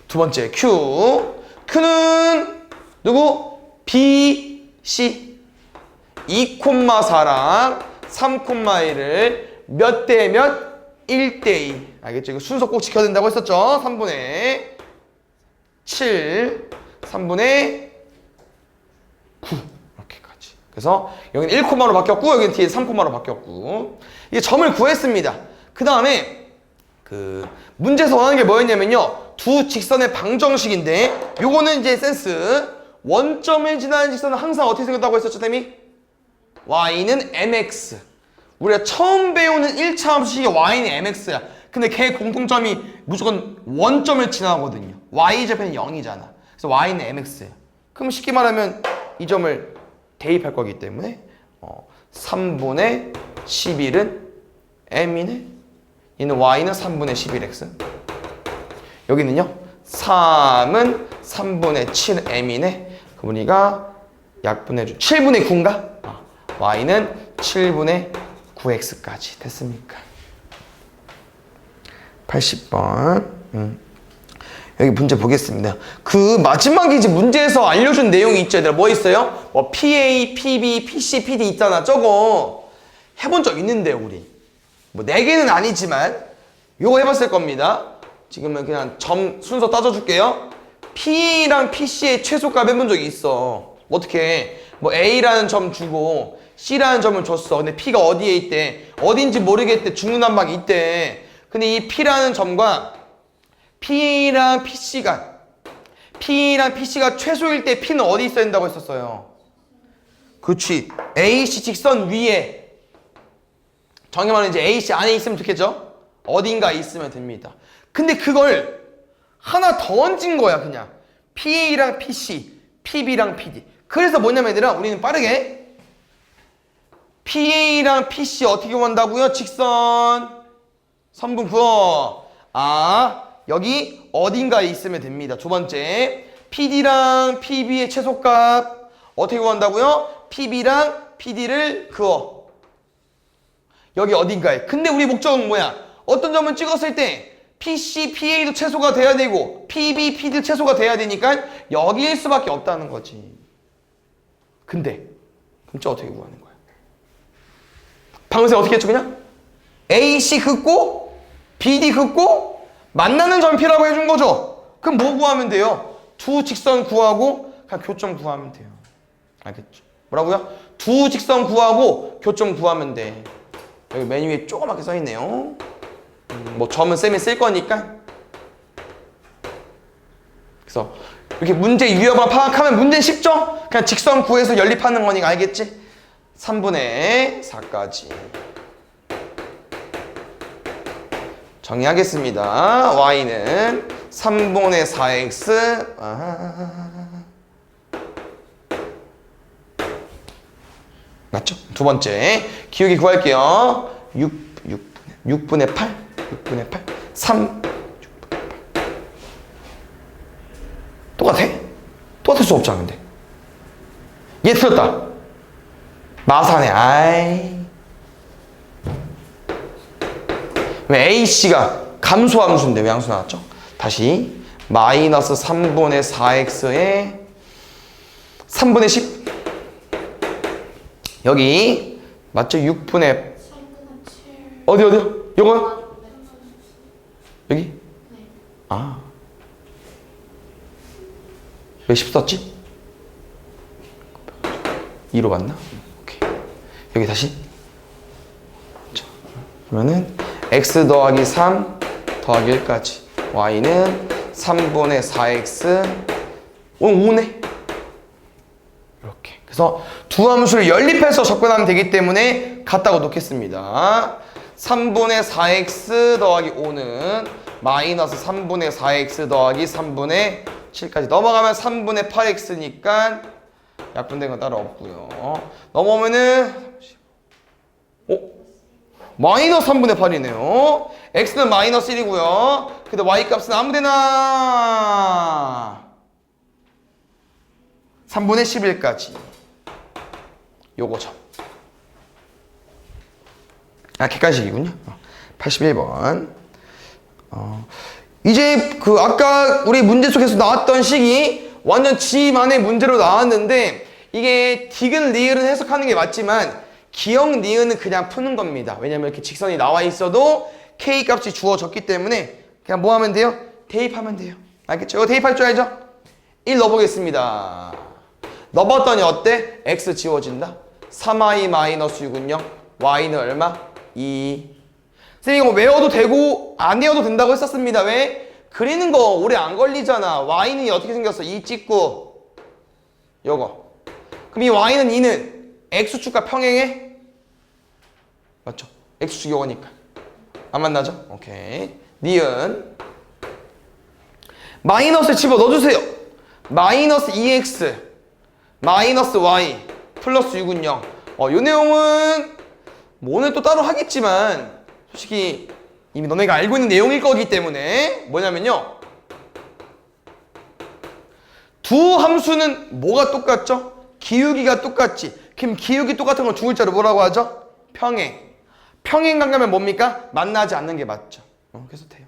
Speaker 1: 두 번째 Q. Q는 누구? B, C. 2,4랑 3,1을 몇 대 몇? 1대 2. 알겠죠? 이거 순서 꼭 지켜야 된다고 했었죠? 3분의 7, 3분의 9. 이렇게까지. 그래서 여기는 1,로 바뀌었고 여기는 뒤에 3,로 바뀌었고 이게 점을 구했습니다. 그 다음에 그 문제에서 원하는 게 뭐였냐면요. 두 직선의 방정식인데 요거는 이제 센스. 원점을 지나는 직선은 항상 어떻게 생겼다고 했었죠, 쌤이? y는 mx. 우리가 처음 배우는 1차 함수식이 y는 mx야. 근데 걔 공통점이 무조건 원점을 지나거든요. y좌표는 0이잖아. 그래서 y는 mx야. 그럼 쉽게 말하면 이 점을 대입할 거기 때문에 3분의 11은 m이네. 얘는 y는 3분의 11x. 여기는요 3은 3분의 7 m이네. 그럼 우리가 약분해줘 7분의 9인가? y는 7분의 9x까지 됐습니까? 80번 여기 문제 보겠습니다. 그 마지막에 이제 문제에서 알려준 내용이 있죠. 얘들아 뭐 있어요? 뭐 PA, PB, PC, PD 있잖아. 저거 해본 적 있는데요 우리. 뭐 4개는 아니지만 요거 해봤을 겁니다. 지금은 그냥 점 순서 따져줄게요. P랑 PC의 최소값 해본 적이 있어. 어떻게 뭐 A라는 점 주고 C라는 점을 줬어. 근데 P가 어디에 있대? 어딘지 모르겠대. 중구난방이 있대. 근데 이 P라는 점과 P랑 PC가 최소일 때 P는 어디 있어야 된다고 했었어요? 그치. AC 직선 위에. 정확히 말하면 이제 AC 안에 있으면 좋겠죠? 어딘가에 있으면 됩니다. 근데 그걸 하나 더 얹은 거야 그냥. PA랑 PC, PB랑 PD. 그래서 뭐냐면 얘들아 우리는 빠르게 PA랑 PC 어떻게 구한다고요? 직선 선분 구워. 아, 여기 어딘가에 있으면 됩니다. 두 번째, PD랑 PB의 최소값 어떻게 구한다고요? PB랑 PD를 그어. 여기 어딘가에. 근데 우리 목적은 뭐야? 어떤 점을 찍었을 때 PC, PA도 최소가 돼야 되고 PB, PD도 최소가 돼야 되니까 여기일 수밖에 없다는 거지. 근데 그럼 어떻게 구하는 거야? 방금 전에 어떻게 했죠? 그냥 AC 긋고 BD 긋고 만나는 점 P라고 해준 거죠. 그럼 뭐 구하면 돼요? 두 직선 구하고 그냥 교점 구하면 돼요. 알겠죠? 뭐라고요? 두 직선 구하고 교점 구하면 돼. 여기 메뉴 위에 조그맣게 써있네요. 뭐 점은 쌤이 쓸 거니까. 그래서 이렇게 문제 유형을 파악하면 문제는 쉽죠? 그냥 직선 구해서 연립하는 거니까 알겠지? 3분의 4까지 정리하겠습니다. y는 3분의 4x 맞죠? 두 번째 기울기 구할게요. 6분의 8 6분의 8 3 6분의 8 똑같아? 똑같을 수 없잖아. 근데 얘 틀렸다. 마사네. 아이, 왜 AC가 감소함수인데 왜 함수 나왔죠? 다시 마이너스 3분의 4x에 3분의 10 여기 맞죠? 6분의 어디요? 요거요? 여기? 아, 왜 10 썼지? 2로 맞나? 오케이. 여기 다시 자, 그러면은 x 더하기 3 더하기 1까지 y는 3분의 4x 5네. 이렇게. 그래서 두 함수를 연립해서 접근하면 되기 때문에 같다고 놓겠습니다. 3분의 4x 더하기 5는 마이너스 3분의 4x 더하기 3분의 7까지 넘어가면 3분의 8x니까 약분된 건 따로 없고요. 넘어오면은 마이너스 3분의 8이네요. x는 마이너스 1이고요. 근데 y 값은 아무데나 3분의 11까지 요거죠. 아, 객관식이군요. 81번. 이제 그 아까 우리 문제 속에서 나왔던 식이 완전 지만의 문제로 나왔는데 이게 디귿 리을은 해석하는 게 맞지만 기억 니은은 그냥 푸는 겁니다. 왜냐면 이렇게 직선이 나와 있어도 k 값이 주어졌기 때문에 그냥 뭐 하면 돼요? 대입하면 돼요. 알겠죠? 이거 대입할 줄 알죠? 1 넣어보겠습니다. 넣어봤더니 어때? x 지워진다. 3i-6은요. y는 얼마? 2. 선생님 이거 외워도 되고 안 외워도 된다고 했었습니다. 왜? 그리는 거 오래 안 걸리잖아. y는 어떻게 생겼어? 2 찍고 요거. 그럼 이 y는 2는 x축과 평행해? 맞죠? x축이 요거니까 안 만나죠? 오케이. 니은 마이너스 집어 넣어주세요. 마이너스 2x 마이너스 y 플러스 6은 0. 요 내용은 뭐 오늘 또 따로 하겠지만 솔직히 이미 너네가 알고 있는 내용일 거기 때문에 뭐냐면요, 두 함수는 뭐가 똑같죠? 기울기가 똑같지. 그럼 기울기 똑같은 걸 두 글자로 뭐라고 하죠? 평행. 평행 관계면 뭡니까? 만나지 않는 게 맞죠. 그래서 돼요.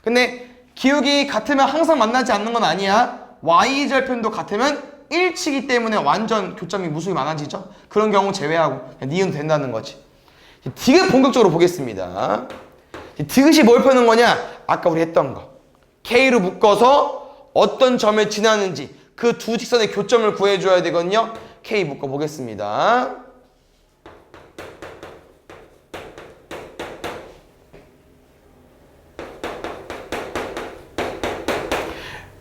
Speaker 1: 근데 기울기 같으면 항상 만나지 않는 건 아니야. y절편도 같으면 일치기 때문에 완전 교점이 무수히 많아지죠. 그런 경우 제외하고 니은 된다는 거지. 디귿 본격적으로 보겠습니다. 디귿이 뭘 펴는 거냐? 아까 우리 했던 거. K로 묶어서 어떤 점을 지나는지 그 두 직선의 교점을 구해줘야 되거든요. K 묶어 보겠습니다.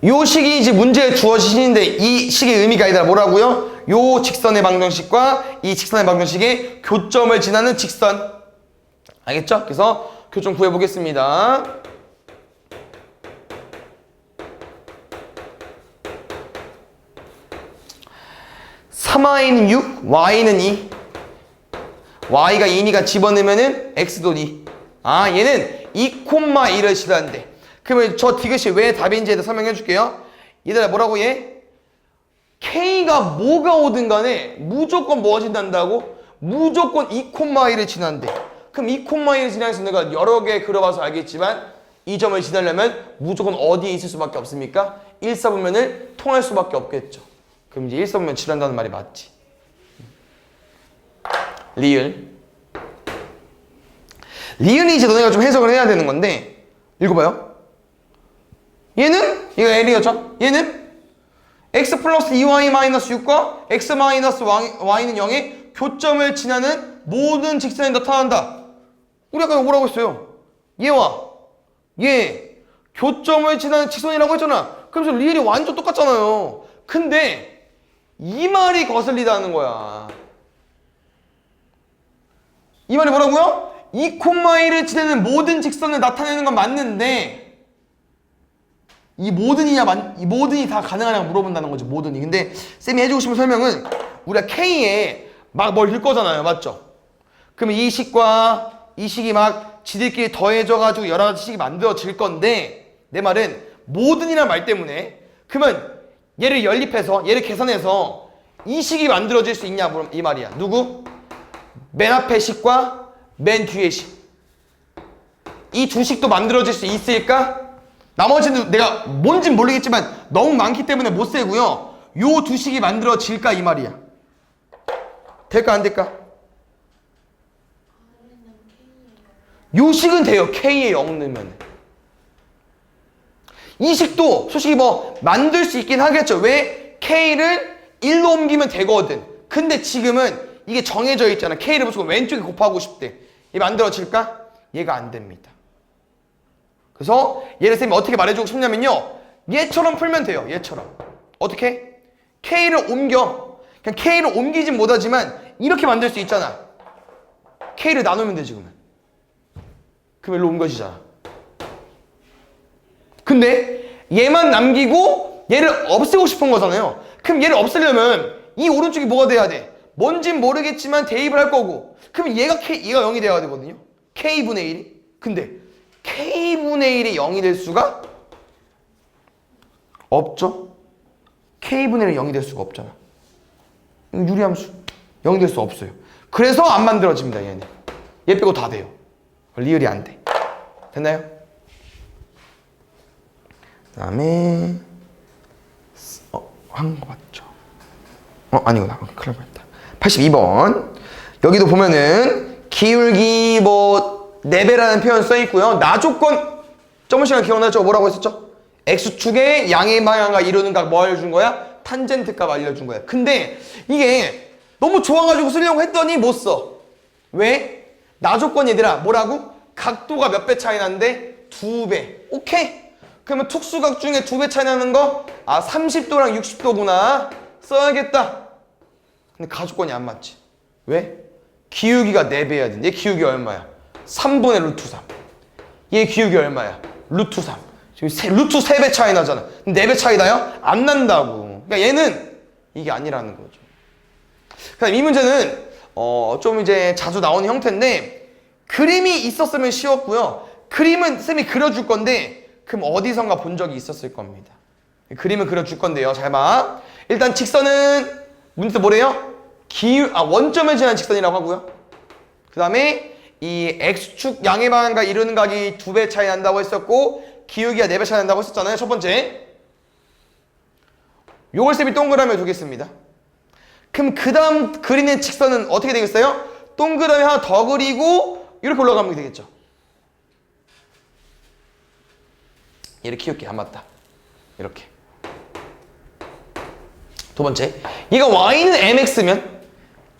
Speaker 1: 요 식이 이제 문제에 주어지는데 이 식의 의미가 아니라 뭐라고요? 요 직선의 방정식과 이 직선의 방정식의 교점을 지나는 직선. 알겠죠? 그래서 교점 구해보겠습니다. (3y는 6) y는 2. y가 2니까 집어넣으면은 x도 2. 아, 얘는 2,1을 지난대. 그러면 저 디귿이 왜 답인지에 대해 설명해 줄게요. 얘들아, 뭐라고 얘? K가 뭐가 오든 간에 무조건 뭐가 지난다고? 무조건 2,1을 지난대. 그럼 2,1을 지나서 내가 여러 개 그려봐서 알겠지만 이 점을 지나려면 무조건 어디에 있을 수밖에 없습니까? 1사분면을 통할 수밖에 없겠죠. 그럼 이제 1사분면 지난다는 말이 맞지. 리을. 리을이 이제 너네가 좀 해석을 해야 되는 건데 읽어봐요. 얘는 이거 L이었죠? 얘는 x 플러스 2y 마이너스 6과 x 마이너스 y는 0의 교점을 지나는 모든 직선이 나타난다. 우리 아까 뭐라고 했어요? 얘와 얘 교점을 지나는 직선이라고 했잖아. 그래서 리을이 완전 똑같잖아요. 근데 이 말이 거슬리다는 거야. 이 말이 뭐라고요? 2,1을 지나는 모든 직선을 나타내는 건 맞는데 이 모든이 다 가능하냐고 물어본다는 거지. 모든이. 근데 쌤이 해주고 싶은 설명은 우리가 K에 막 뭘 넣을 거잖아요. 맞죠? 그러면 이 식과 이 식이 막 지들끼리 더해져가지고 여러 가지 식이 만들어질 건데 내 말은 모든이란 말 때문에 그러면 얘를 연립해서 얘를 계산해서 이 식이 만들어질 수 있냐 이 말이야. 누구? 맨 앞에 식과 맨 뒤에 식. 이 두 식도 만들어질 수 있을까? 나머지는 내가 뭔진 모르겠지만 너무 많기 때문에 못 세고요. 요 두 식이 만들어질까 이 말이야. 될까 안 될까? 요 식은 돼요. K에 0 넣으면. 이 식도 솔직히 뭐 만들 수 있긴 하겠죠. 왜? K를 1로 옮기면 되거든. 근데 지금은 이게 정해져 있잖아. K를 무조건 왼쪽에 곱하고 싶대. 얘 만들어질까? 얘가 안 됩니다. 그래서 얘를 쌤이 어떻게 말해주고 싶냐면요. 얘처럼 풀면 돼요. 얘처럼. 어떻게? K를 옮겨. 그냥 K를 옮기진 못하지만 이렇게 만들 수 있잖아. K를 나누면 돼 지금은. 그럼 일로 옮겨지잖아. 근데 얘만 남기고 얘를 없애고 싶은 거잖아요. 그럼 얘를 없애려면 이 오른쪽이 뭐가 돼야 돼? 뭔진 모르겠지만 대입을 할 거고. 그럼 얘가 0이 돼야 되거든요. K분의 1이. 근데 K분의 1이 0이 될 수가 없죠. K분의 1이 0이 될 수가 없잖아. 유리함수 0이 될 수 없어요. 그래서 안 만들어집니다. 얘는. 얘 빼고 다 돼요. 리을이 안 돼. 됐나요? 그 다음에 한 거 맞죠? 아니구나. 큰일 날 뻔했다. 82번. 여기도 보면은 기울기 뭐 4배라는 표현 써 있고요. 나조건 저번 시간 기억나죠? 뭐라고 했었죠? X축의 양의 방향과 이루는 각 뭐 알려준 거야? 탄젠트 값 알려준 거야. 근데 이게 너무 좋아가지고 쓰려고 했더니 못 써. 왜? 나조건 얘들아 뭐라고? 각도가 몇 배 차이 나는데? 2배. 오케이. 그러면 특수각 중에 2배 차이 나는 거? 아 30도랑 60도구나. 써야겠다. 근데 가조건이 안 맞지. 왜? 기울기가 4배여야 돼. 얘 기울기 얼마야? 3분의 루트 3. 얘 기울기 얼마야? 루트 3. 지금 루트 3배 차이 나잖아. 4배 차이 나요? 안 난다고. 그러니까 얘는 이게 아니라는 거죠. 그다음 이 문제는 좀 이제 자주 나오는 형태인데 그림이 있었으면 쉬웠고요. 그림은 쌤이 그려줄 건데 그럼 어디선가 본 적이 있었을 겁니다. 그림을 그려줄 건데요. 잘 봐. 일단 직선은 문제 뭐래요? 원점에 지나는 직선이라고 하고요. 그 다음에 이 X축 양의 방향과 이루는 각이 2배 차이 난다고 했었고 기울기가 4배 차이 난다고 했었잖아요. 첫 번째. 요걸 쌤이 동그라미에 두겠습니다. 그럼 그 다음 그리는 직선은 어떻게 되겠어요? 동그라미 하나 더 그리고 이렇게 올라가면 되겠죠. 얘를 키울게. 안 맞다. 이렇게. 두 번째. 얘가 y는 mx면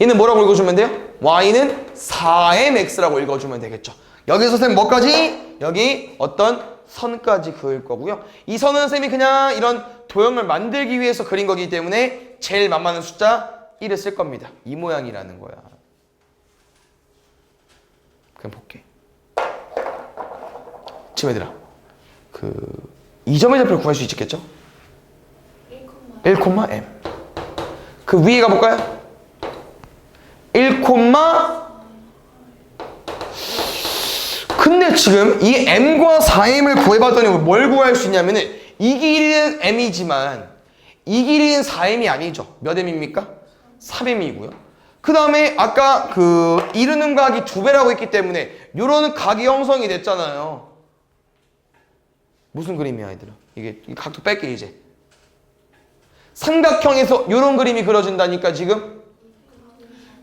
Speaker 1: 얘는 뭐라고 읽어주면 돼요? y는 4mx라고 읽어주면 되겠죠. 여기서 쌤 뭐까지? 여기 어떤 선까지 그을 거고요. 이 선은 쌤이 그냥 이런 도형을 만들기 위해서 그린 거기 때문에 제일 만만한 숫자 1을 쓸 겁니다. 이 모양이라는 거야. 그럼 볼게. 지금 얘들아 이 점의 좌표를 구할 수 있겠죠? 1,m. 그 위에 가볼까요? 1, 근데 근데 지금 이 m과 4m을 구해봤더니 뭘 구할 수 있냐면은 이 길이는 m이지만 이 길이는 4m이 아니죠. 몇 m입니까? 3m이고요. 그 다음에 아까 그 이루는 각이 2배라고 했기 때문에 요런 각이 형성이 됐잖아요. 무슨 그림이야 얘들아? 이게 이 각도 뺄게 이제. 삼각형에서 요런 그림이 그려진다니까 지금.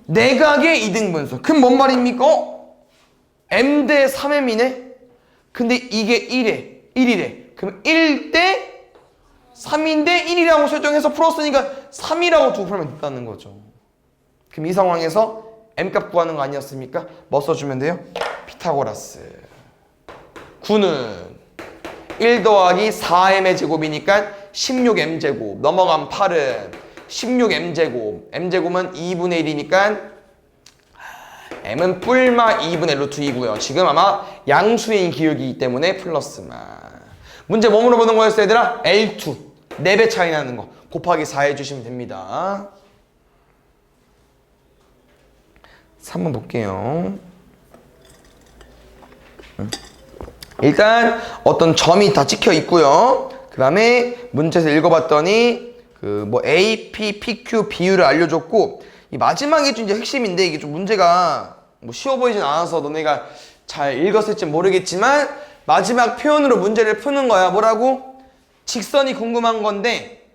Speaker 1: 내각의 이등분수. 그럼 뭔 말입니까? m 대 3m이네? 근데 이게 1이래. 그럼 1 대 3인데 1이라고 설정해서 풀었으니까 3이라고 두고 풀면 된다는 거죠. 그럼 이 상황에서 m값 구하는 거 아니었습니까? 뭐 써주면 돼요? 피타고라스. 9는 1 더하기 4m의 제곱이니까 16m제곱. 넘어간 8은 16m제곱. m제곱은 2분의 1이니까 m은 뿔마 2분의 루트 2고요. 지금 아마 양수인 기울기이기 때문에 플러스마. 문제 뭐 물어보는 거였어 얘들아? L2. 4배 차이 나는 거. 곱하기 4 해주시면 됩니다. 3번 볼게요. 일단 어떤 점이 다 찍혀 있고요. 그 다음에 문제에서 읽어봤더니 그 뭐 A, P, PQ 비율을 알려줬고 이 마지막이 좀 이제 핵심인데 이게 좀 문제가 뭐 쉬워 보이진 않아서 너네가 잘 읽었을지 모르겠지만 마지막 표현으로 문제를 푸는 거야. 뭐라고? 직선이 궁금한 건데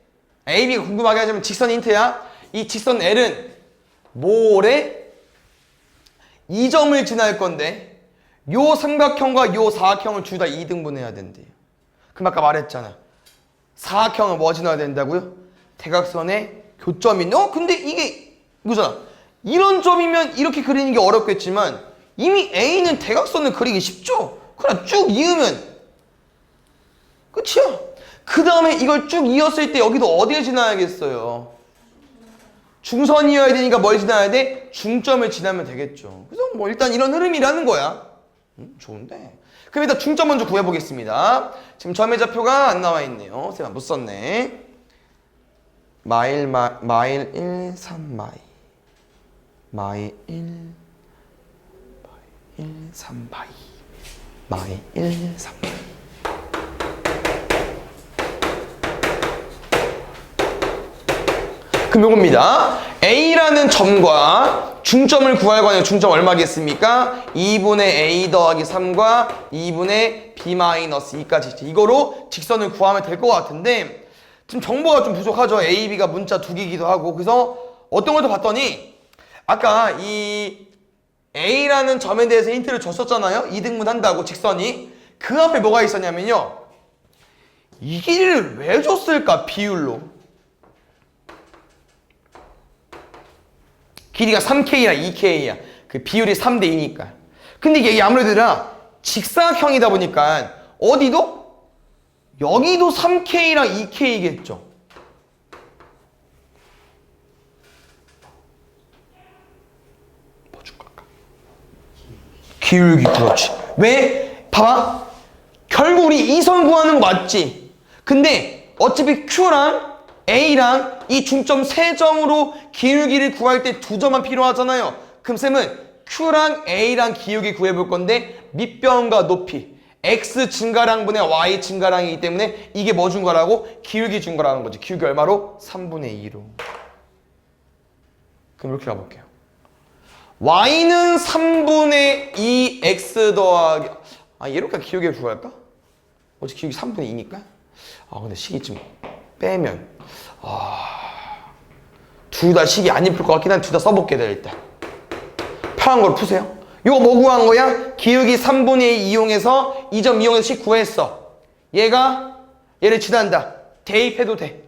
Speaker 1: A, B가 궁금하게 하자면 직선 힌트야. 이 직선 L은 모래 이 점을 지날 건데 요 삼각형과 요 사각형을 둘 다 2등분해야 된대요. 그럼 아까 말했잖아. 사각형을 뭐 지나야 된다고요? 대각선의 교점이. 근데 이게 이거잖아. 이런 점이면 이렇게 그리는 게 어렵겠지만 이미 A는 대각선을 그리기 쉽죠? 그냥 쭉 이으면 끝이야. 그 다음에 이걸 쭉 이었을 때 여기도 어디를 지나야겠어요? 중선이어야 되니까 뭘 지나야 돼? 중점을 지나면 되겠죠. 그래서 뭐 일단 이런 흐름이라는 거야. 좋은데. 그럼 일단 중점 먼저 구해보겠습니다. 지금 점의 좌표가 안 나와 있네요. 제가 못 썼네. 마일 1, 3마일. 마일 1, 3마일. 마일 1, 3마일. 그럼 요겁니다. A라는 점과 중점을 구할 거냐. 중점 얼마겠습니까? 2분의 A 더하기 3과 2분의 B 마이너스 2까지. 이거로 직선을 구하면 될 것 같은데 지금 정보가 좀 부족하죠. A, B가 문자 두 개이기도 하고. 그래서 어떤 걸 더 봤더니 아까 이 A라는 점에 대해서 힌트를 줬었잖아요. 2등분 한다고 직선이. 그 앞에 뭐가 있었냐면요. 이 길이를 왜 줬을까? 비율로. 길이가 3K랑 2K야. 그 비율이 3대 2니까. 근데 이게 아무래도 직사각형이다 보니까 어디도? 여기도 3K랑 2K겠죠. 뭐 줄까? 기울기. 그렇지. 왜? 봐봐. 결국 우리 이 선 구하는 거 맞지? 근데 어차피 Q랑 A랑 이 중점 세 점으로 기울기를 구할 때 두 점만 필요하잖아요. 그럼 쌤은 Q랑 A랑 기울기 구해볼 건데 밑변과 높이 X 증가량분의 Y 증가량이기 때문에 이게 뭐 준 거라고? 기울기 준 거라는 거지. 기울기 얼마로? 3분의 2로. 그럼 이렇게 가볼게요. Y는 3분의 2 X 더하기 이렇게 기울기를 구할까? 어차피 기울기 3분의 2니까? 근데 식이 좀 빼면 둘 다 식이 안 예쁠 것 같긴 한데 둘 다 써볼게 돼 일단. 편한 걸 푸세요. 이거 뭐 구한 거야? 기울기 3분의 2 이용해서 이 점 이용해서 식 구했어. 얘를 지난다. 대입해도 돼.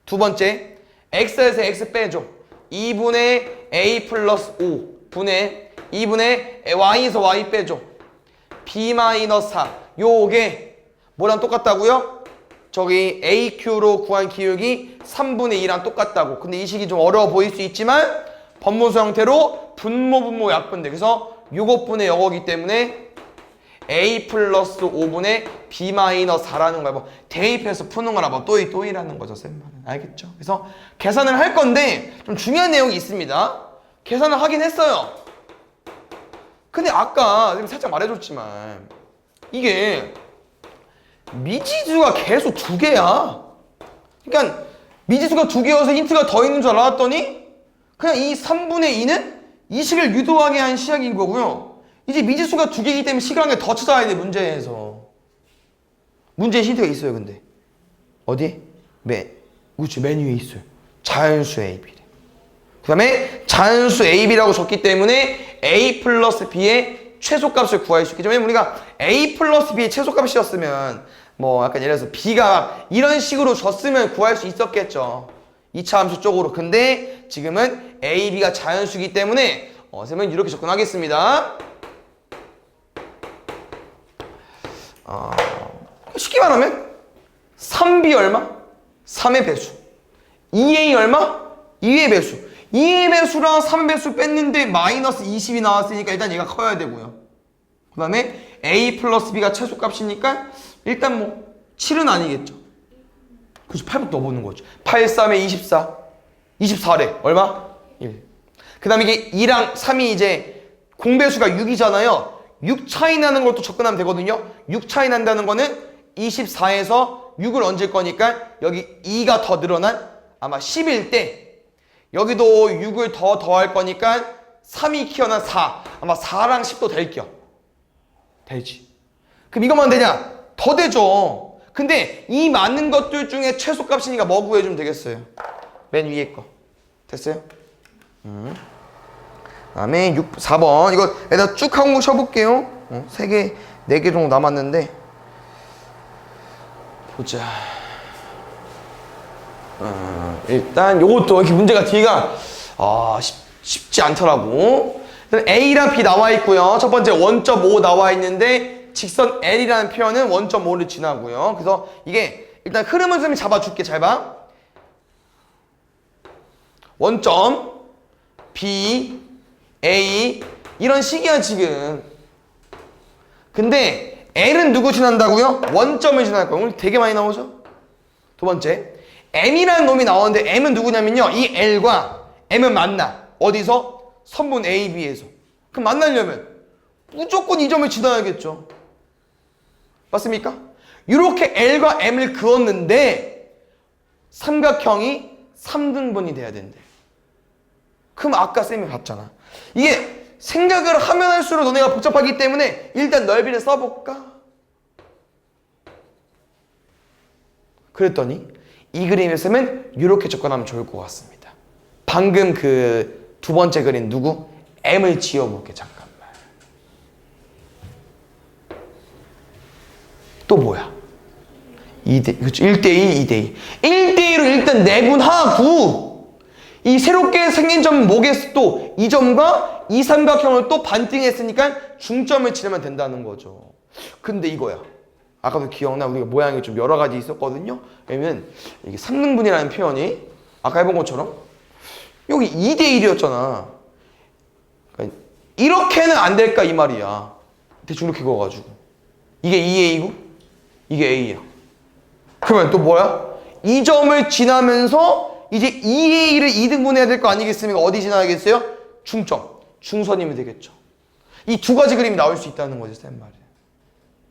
Speaker 1: 두 번째 x에서 x 빼줘. 2분의 a 플러스 5 분의 2분의 y에서 y 빼줘. b 마이너스 4. 요게 뭐랑 똑같다고요? 저기 AQ로 구한 기울기 3분의 2랑 똑같다고. 근데 이 식이 좀 어려워 보일 수 있지만 번모수 형태로 분모 약분돼. 그래서 요것분의 요거기 때문에 A 플러스 5분의 B 마이너스 4라는 거야. 뭐 대입해서 푸는 거라 뭐 또이라는 거죠. 쌤 말은. 알겠죠? 그래서 계산을 할 건데 좀 중요한 내용이 있습니다. 계산을 하긴 했어요. 근데 아까 지금 살짝 말해줬지만 이게 미지수가 계속 2개야. 그러니까 미지수가 2개여서 힌트가 더 있는 줄 알았더니 그냥 이 3분의 2는 이 식을 유도하게 한 시작인 거고요. 이제 미지수가 2개이기 때문에 식을 한 개 더 찾아야 돼, 문제에서. 문제에 힌트가 있어요, 근데. 어디? 그렇지, 맨 위에 있어요. 자연수 AB. 그 다음에 자연수 AB라고 줬기 때문에 A 플러스 B의 최소값을 구할 수 있겠죠. 왜냐면 우리가 A 플러스 B의 최소값이었으면 뭐 약간 예를 들어서 B가 이런 식으로 줬으면 구할 수 있었겠죠. 2차 함수 쪽으로. 근데 지금은 A, B가 자연수이기 때문에 선생님은 이렇게 접근하겠습니다. 쉽게 말하면 3B 얼마? 3의 배수. 2A 얼마? 2의 배수. 2의 배수랑 3의 배수 뺐는데 마이너스 20이 나왔으니까 일단 얘가 커야 되고요. 그 다음에 A 플러스 B가 최소값이니까 일단 뭐 7은 아니겠죠. 그래서 8부터 넣어보는 거죠. 8, 3에 24. 24래. 얼마? 1. 그 다음에 이게 2랑 3이 이제 공배수가 6이잖아요. 6 차이 나는 걸 또 접근하면 되거든요. 6 차이 난다는 거는 24에서 6을 얹을 거니까 여기 2가 더 늘어난 아마 10일 때 여기도 6을 더 더할 거니까 3이 키어난 4. 아마 4랑 10도 될 겨. 되지. 그럼 이것만 되냐? 더 되죠. 근데 이 많은 것들 중에 최소값이니까 뭐 구해주면 되겠어요? 맨 위에 거. 됐어요? 다음에 4번. 이거 여기다 쭉 한번 쳐볼게요. 3개, 4개 정도 남았는데. 보자. 일단 요것도 이렇게 문제가 뒤가 쉽지 않더라고. A랑 B 나와 있고요. 첫 번째 1.5 나와 있는데 직선 L이라는 표현은 1.5를 지나고요. 그래서 이게 일단 흐름을 선생님이 잡아줄게. 잘 봐. 원점 B, A 이런 식이야 지금. 근데 L은 누구 지난다고요? 원점을 지날 거예요. 오늘 되게 많이 나오죠? 두 번째 M이라는 놈이 나오는데 M은 누구냐면요, 이 L과 M은 만나. 어디서? 선분 A, B에서. 그럼 만나려면 무조건 이 점을 지나야겠죠. 맞습니까? 이렇게 L과 M을 그었는데 삼각형이 3등분이 돼야 된대. 그럼 아까 쌤이 봤잖아. 이게 생각을 하면 할수록 너네가 복잡하기 때문에 일단 넓이를 써볼까? 그랬더니 이 그림을 쓰면 이렇게 접근하면 좋을 것 같습니다. 방금 그 두 번째 그림 누구? M을 지워볼게. 잠깐만. 또 뭐야? 1대2, 2대2. 1대2로 일단 내분하고 이 새롭게 생긴 점은 뭐겠어? 또 이 점과 이 삼각형을 또 반띵했으니까 중점을 치려면 된다는 거죠. 근데 이거야. 아까도 기억나? 우리가 모양이 좀 여러 가지 있었거든요. 왜냐면 이게 3등분이라는 표현이 아까 해본 것처럼 여기 2대1이었잖아. 그러니까 이렇게는 안 될까 이 말이야. 대충 이렇게 그어가지고 이게 2A고 이게 A야. 그러면 또 뭐야? 이 점을 지나면서 이제 2A를 2등분해야 될 거 아니겠습니까? 어디 지나야겠어요? 중점, 중선이면 되겠죠. 이 두 가지 그림이 나올 수 있다는 거죠, 쌤 말이에요.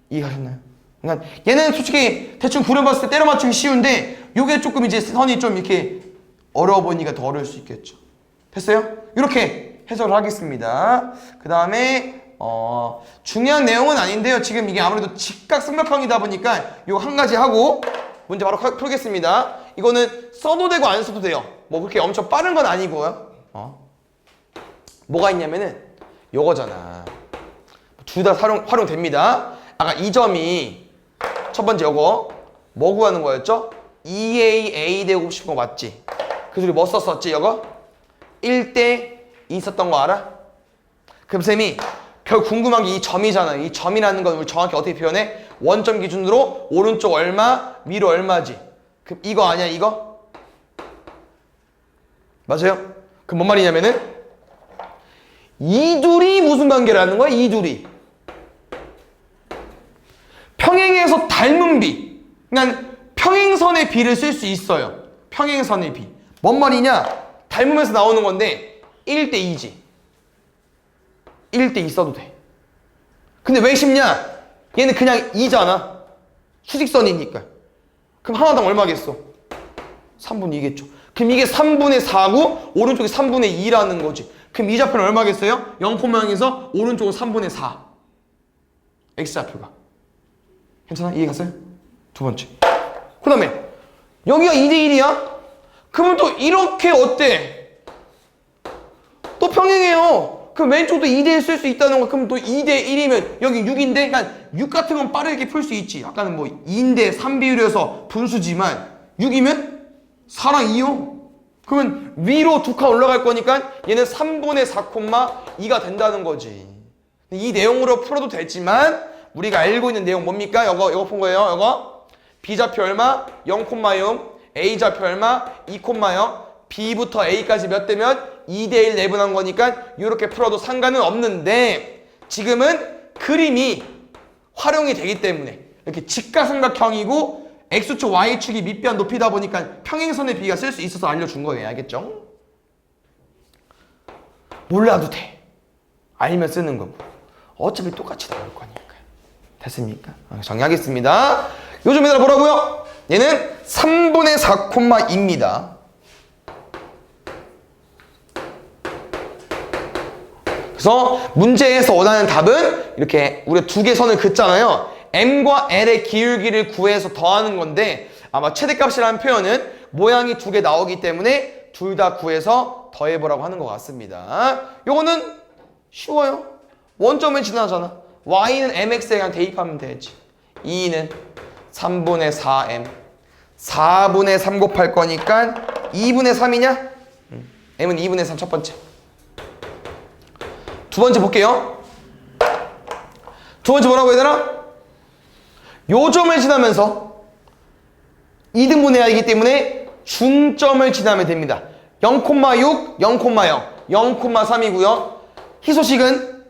Speaker 1: 이해하셨나요? 그러니까 얘는 솔직히 대충 그려봤을 때 때려 맞추기 쉬운데 요게 조금 이제 선이 좀 이렇게 어려워 보이니까 더 어려울 수 있겠죠. 됐어요? 이렇게 해석을 하겠습니다. 그 다음에 중요한 내용은 아닌데요. 지금 이게 아무래도 직각삼각형이다 보니까 이거 한 가지 하고 문제 바로 풀겠습니다. 이거는 써도 되고 안 써도 돼요. 뭐 그렇게 엄청 빠른 건 아니고요. 뭐가 있냐면은 요거잖아. 둘 다 활용됩니다. 아까 이 점이 첫 번째 요거 뭐 구하는 거였죠? 2A, A 되고 싶은 거 맞지? 그래서 우리 뭐 썼었지 요거? 1대 2 썼던 거 알아? 그럼 쌤이 결국 궁금한 게 이 점이잖아. 이 점이라는 건 우리 정확히 어떻게 표현해? 원점 기준으로 오른쪽 얼마, 위로 얼마지? 그럼 이거 아니야 이거? 맞아요? 그럼 뭔 말이냐면은 이 둘이 무슨 관계라는 거야? 이 둘이 평행에서 닮은 비. 그러니까 평행선의 비를 쓸 수 있어요. 평행선의 비. 뭔 말이냐? 닮으면서 나오는 건데 1대 2지. 1대 2 써도 돼. 근데 왜 쉽냐? 얘는 그냥 2잖아. 수직선이니까. 그럼 하나당 얼마겠어? 3분의 2겠죠. 그럼 이게 3분의 4고 오른쪽이 3분의 2라는 거지. 그럼 이 좌표는 얼마겠어요? 0,0에서 오른쪽은 3분의 4. X좌표가. 괜찮아? 이해 갔어요? 두 번째. 그 다음에 여기가 2대 1이야? 그러면 또 이렇게 어때? 또 평행해요. 그럼 왼쪽도 2대 1 쓸 수 있다는 거. 그럼 또 2대 1이면 여기 6인데 그러니까 6 같은 건 빠르게 풀 수 있지. 아까는 뭐 2인데 3 비율이어서 분수지만 6이면 4랑 2요. 그러면 위로 두 칸 올라갈 거니까 얘는 3분의 4,2가 된다는 거지. 이 내용으로 풀어도 되지만 우리가 알고 있는 내용 뭡니까? 이거 푼 거예요. 이거 B좌표 얼마? 0,0 A좌표 얼마? 2,0 B부터 A까지 몇 대 몇? 2대 1 내분한 거니까 이렇게 풀어도 상관은 없는데 지금은 그림이 활용이 되기 때문에 이렇게 직각삼각형이고 X축, Y축이 밑변 높이다 보니까 평행선의 비가 쓸 수 있어서 알려준 거예요. 알겠죠? 몰라도 돼. 알면 쓰는 거고. 어차피 똑같이 나올 거니까. 됐습니까? 정리하겠습니다. 요즘 얘들아 뭐라고요? 얘는 3분의 4,2입니다. 그래서 문제에서 원하는 답은 이렇게 우리가 두 개 선을 긋잖아요. M과 L의 기울기를 구해서 더하는 건데 아마 최대값이라는 표현은 모양이 두 개 나오기 때문에 둘 다 구해서 더해보라고 하는 것 같습니다. 요거는 쉬워요. 원점은 지나잖아. Y는 MX에 그냥 대입하면 되지. 2는 3분의 4M 4분의 3 곱할 거니까 2분의 3이냐? M은 2분의 3 첫 번째. 두 번째 볼게요. 두 번째 뭐라고 얘들아? 요점을 지나면서 2등분해야이기 때문에 중점을 지나면 됩니다. 0,6, 0,0, 0,3이고요. 희소식은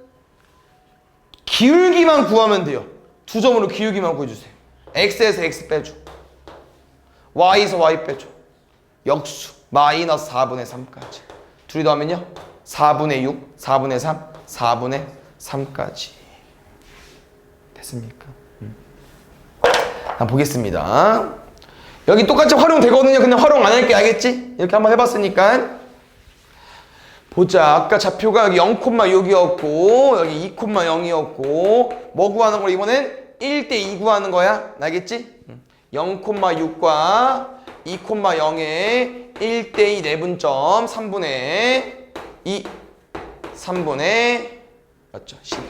Speaker 1: 기울기만 구하면 돼요. 두 점으로 기울기만 구해주세요. X에서 X 빼줘. Y에서 Y 빼줘. 역수 마이너스 4분의 3까지. 둘이 더하면요 4분의 6, 4분의 3, 4분의 3까지. 됐습니까? 한번 보겠습니다. 여기 똑같이 활용되거든요. 근데 활용 안 할게. 알겠지? 이렇게 한번 해봤으니까. 보자. 아까 좌표가 여기 0,6이었고 여기 2,0이었고 뭐 구하는 걸 이번엔 1대 2 구하는 거야. 알겠지? 0,6과 2,0의 1대 2 내분점 3분의 2 3분의 맞죠? 12.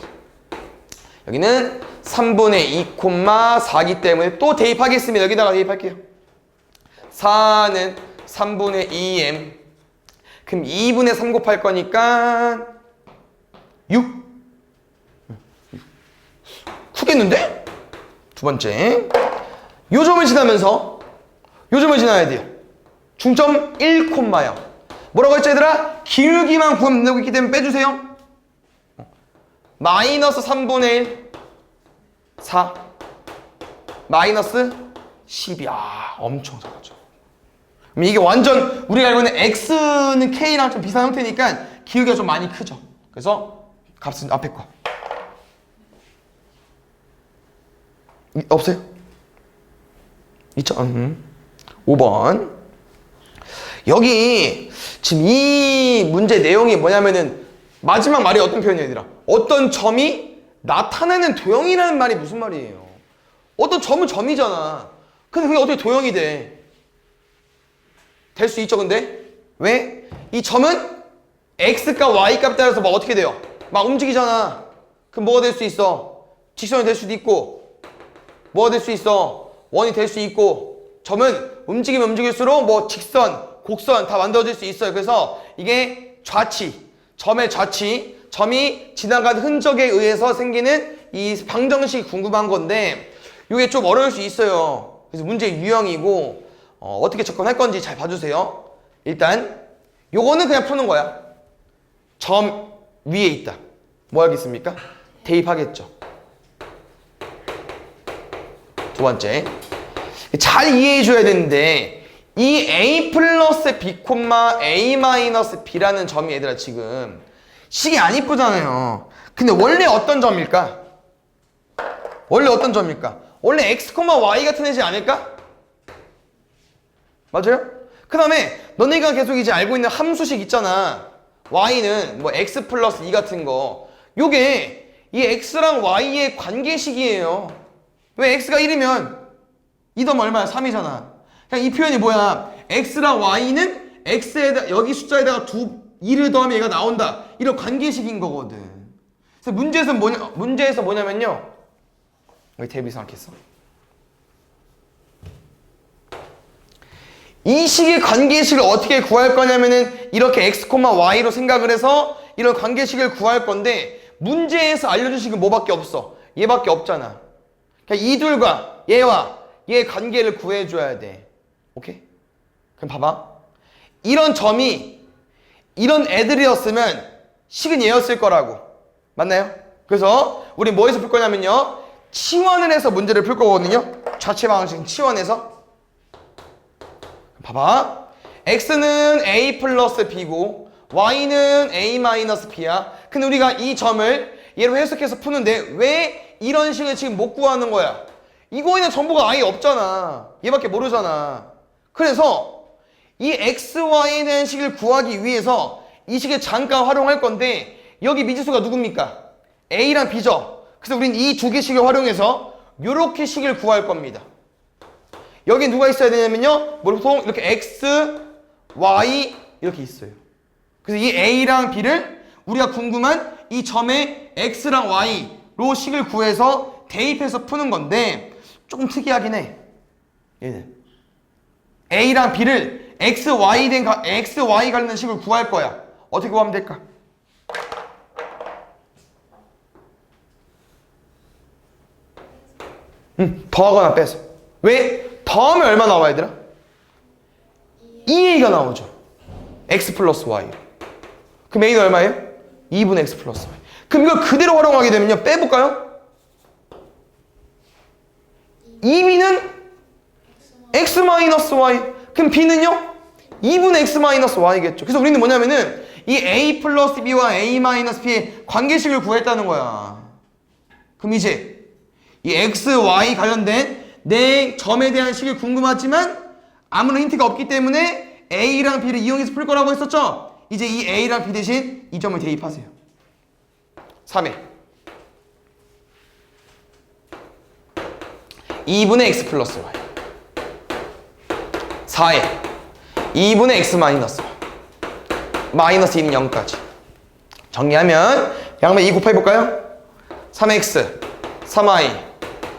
Speaker 1: 여기는 3분의 2,4기 때문에 또 대입하겠습니다. 여기다가 대입할게요. 4는 3분의 2m. 그럼 2분의 3 곱할 거니까 6. 크겠는데? 두 번째. 요점을 지나면서 요점을 지나야 돼요. 중점 1,0. 뭐라고 했죠 얘들아? 기울기만 구하면 되고 있기 때문에 빼주세요. 마이너스 3분의 1 4 마이너스 12. 아 엄청 작아져. 이게 완전 우리가 알고 있는 X는 K랑 좀 비슷한 형태니까 기울기가 좀 많이 크죠. 그래서 값은 앞에 거 없어요? 있죠? 5번. 여기 지금 이 문제 내용이 뭐냐면은 마지막 말이 어떤 표현이야 얘들아? 어떤 점이 나타내는 도형이라는 말이 무슨 말이에요? 어떤 점은 점이잖아. 근데 그게 어떻게 도형이 돼? 될 수 있죠 근데? 왜? 이 점은 X값 Y값 따라서 막 어떻게 돼요? 막 움직이잖아. 그럼 뭐가 될 수 있어? 직선이 될 수도 있고 뭐가 될 수 있어? 원이 될 수 있고 점은 움직이면 움직일수록 뭐 직선, 곡선 다 만들어질 수 있어요. 그래서 이게 좌치, 점의 좌치, 점이 지나간 흔적에 의해서 생기는 이 방정식이 궁금한 건데 이게 좀 어려울 수 있어요. 그래서 문제 유형이고 어떻게 접근할 건지 잘 봐주세요. 일단 요거는 그냥 푸는 거야. 점 위에 있다. 뭐 하겠습니까? 대입하겠죠. 두 번째 잘 이해해 줘야 되는데 이 A 플러스 B, A 마이너스 B라는 점이 얘들아 지금 식이 안 이쁘잖아요. 근데 원래 어떤 점일까? 원래 어떤 점일까? 원래 x, y 같은 애지 아닐까? 맞아요? 그 다음에 너네가 계속 이제 알고 있는 함수식 있잖아. y는 뭐 x 플러스 2 같은 거. 요게 이 x랑 y의 관계식이에요. 왜 x가 1이면 2 더하면 얼마야? 3이잖아. 그냥 이 표현이 뭐야? x랑 y는 x에다 여기 숫자에다가 2를 더하면 얘가 나온다. 이런 관계식인 거거든. 그래서 문제에서 뭐냐면요. 왜 대비 생각했어? 이 식의 관계식을 어떻게 구할 거냐면은 이렇게 x, y로 생각을 해서 이런 관계식을 구할 건데 문제에서 알려준 식은 뭐밖에 없어? 얘밖에 없잖아. 그러니까 이 둘과 얘와 얘의 관계를 구해줘야 돼. 오케이? 그럼 봐봐. 이런 점이 이런 애들이었으면 식은 얘였을 거라고. 맞나요? 그래서 우리 뭐에서 풀 거냐면요. 치환을 해서 문제를 풀 거거든요. 자체 방식은 치환해서. 봐봐. x는 a 플러스 b고 y는 a 마이너스 b야. 근데 우리가 이 점을 얘로 해석해서 푸는데 왜 이런 식을 지금 못 구하는 거야? 이거에는 정보가 아예 없잖아. 얘밖에 모르잖아. 그래서 이 x, y에 대한 식을 구하기 위해서 이 식을 잠깐 활용할 건데 여기 미지수가 누굽니까? a랑 b죠. 그래서 우린 이 두 개식을 활용해서 요렇게 식을 구할 겁니다. 여기 누가 있어야 되냐면요. 보통 이렇게 x, y 이렇게 있어요. 그래서 이 a랑 b를 우리가 궁금한 이 점의 x랑 y로 식을 구해서 대입해서 푸는 건데 조금 특이하긴 해. 얘는 a랑 b를 x, y 관련된 식을 구할 거야. 어떻게 구하면 될까? 더하거나 빼서. 왜? 더하면 얼마 나와 얘들아? 2a가 나오죠. x 플러스 y. 그럼 a는 얼마예요? 2분의 x 플러스 y. 그럼 이걸 그대로 활용하게 되면요. 빼볼까요? 2b는 x 마이너스 y. 그럼 b는요? 2분의 x 마이너스 y겠죠. 그래서 우리는 뭐냐면은 이 a 플러스 b와 a 마이너스 b의 관계식을 구했다는 거야. 그럼 이제 이 x, y 관련된 내 점에 대한 식이 궁금하지만 아무런 힌트가 없기 때문에 a랑 b를 이용해서 풀 거라고 했었죠? 이제 이 a랑 b 대신 이 점을 대입하세요. 3에 2분의 x 플러스 y 4에 2분의 x 마이너스 y 마이너스 2는 0까지 정리하면 양면 2 곱해볼까요? 3x 3y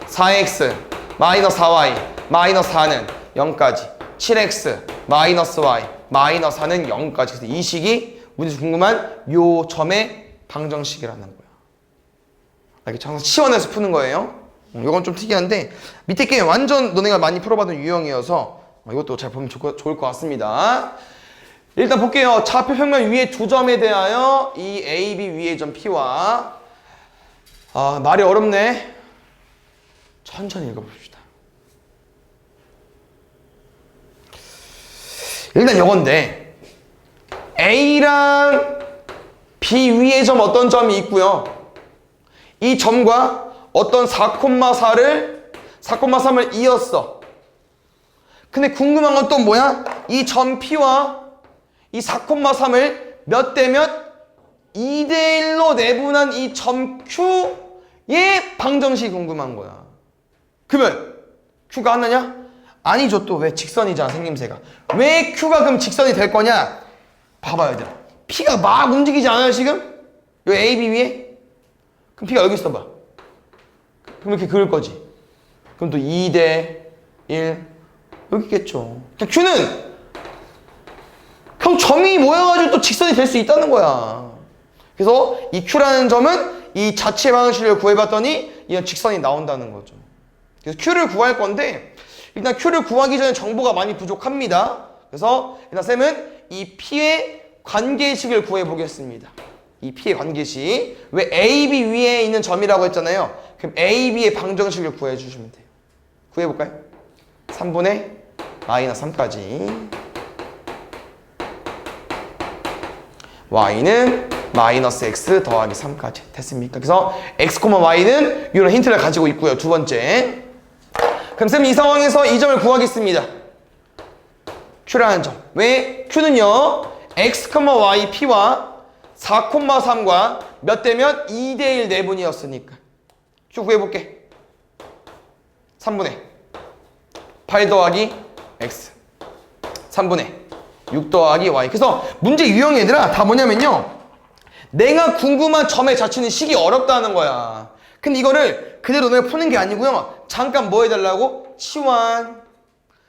Speaker 1: 4x 마이너스 4y 마이너스 4는 0까지 7x 마이너스 y 마이너스 4는 0까지. 그래서 이 식이 문제에서 궁금한 요 점의 방정식이라는 거야. 알겠죠? 항상 치환해서 푸는 거예요. 이건 좀 특이한데 밑에 게 완전 너네가 많이 풀어봤던 유형이어서 이것도 잘 보면 좋을 것 같습니다. 일단 볼게요. 좌표 평면 위에 두 점에 대하여 이 A, B 위의 점 P와 말이 어렵네. 천천히 읽어봅시다. 일단 요건데 A랑 B 위의 점 어떤 점이 있고요. 이 점과 어떤 4,3을 이었어. 근데 궁금한 건 또 뭐야? 이 점 P와 이 4,3을 몇 대 몇? 2대 1로 내분한 이 점 Q의 방정식이 궁금한 거야. 그러면 Q가 하나냐? 아니죠. 또 왜? 직선이잖아, 생김새가. 왜 Q가 그럼 직선이 될 거냐? 봐봐요, 얘들아. P가 막 움직이지 않아요, 지금? 요 A, B 위에? 그럼 P가 여기 있어봐. 그럼 이렇게 그을 거지. 그럼 또 2대 1 여기 있겠죠. Q는 그럼 점이 모여가지고 또 직선이 될 수 있다는 거야. 그래서 이 Q라는 점은 이 자체 방식을 구해봤더니 이런 직선이 나온다는 거죠. 그래서 Q를 구할 건데 일단 Q를 구하기 전에 정보가 많이 부족합니다. 그래서 일단 쌤은 이 P의 관계식을 구해보겠습니다. 이 P의 관계식. 왜 AB 위에 있는 점이라고 했잖아요. 그럼 AB의 방정식을 구해주시면 돼요. 구해볼까요? 3분의 마이너스 3까지 Y는 마이너스 x 더하기 3까지 됐습니까? 그래서 x, y는 이런 힌트를 가지고 있고요. 두 번째. 그럼 쌤 이 상황에서 이 점을 구하겠습니다. Q라는 점. 왜? Q는요. x, y, p와 4, 3과 몇 대면 2대1 내분이었으니까. Q 구해볼게. 3분의 8 더하기 x 3분의 6 더하기 y. 그래서 문제 유형 얘들아 다 뭐냐면요. 내가 궁금한 점의 자체는 식이 어렵다는 거야. 근데 이거를 그대로 내가 푸는 게 아니고요. 잠깐 뭐 해달라고? 치환.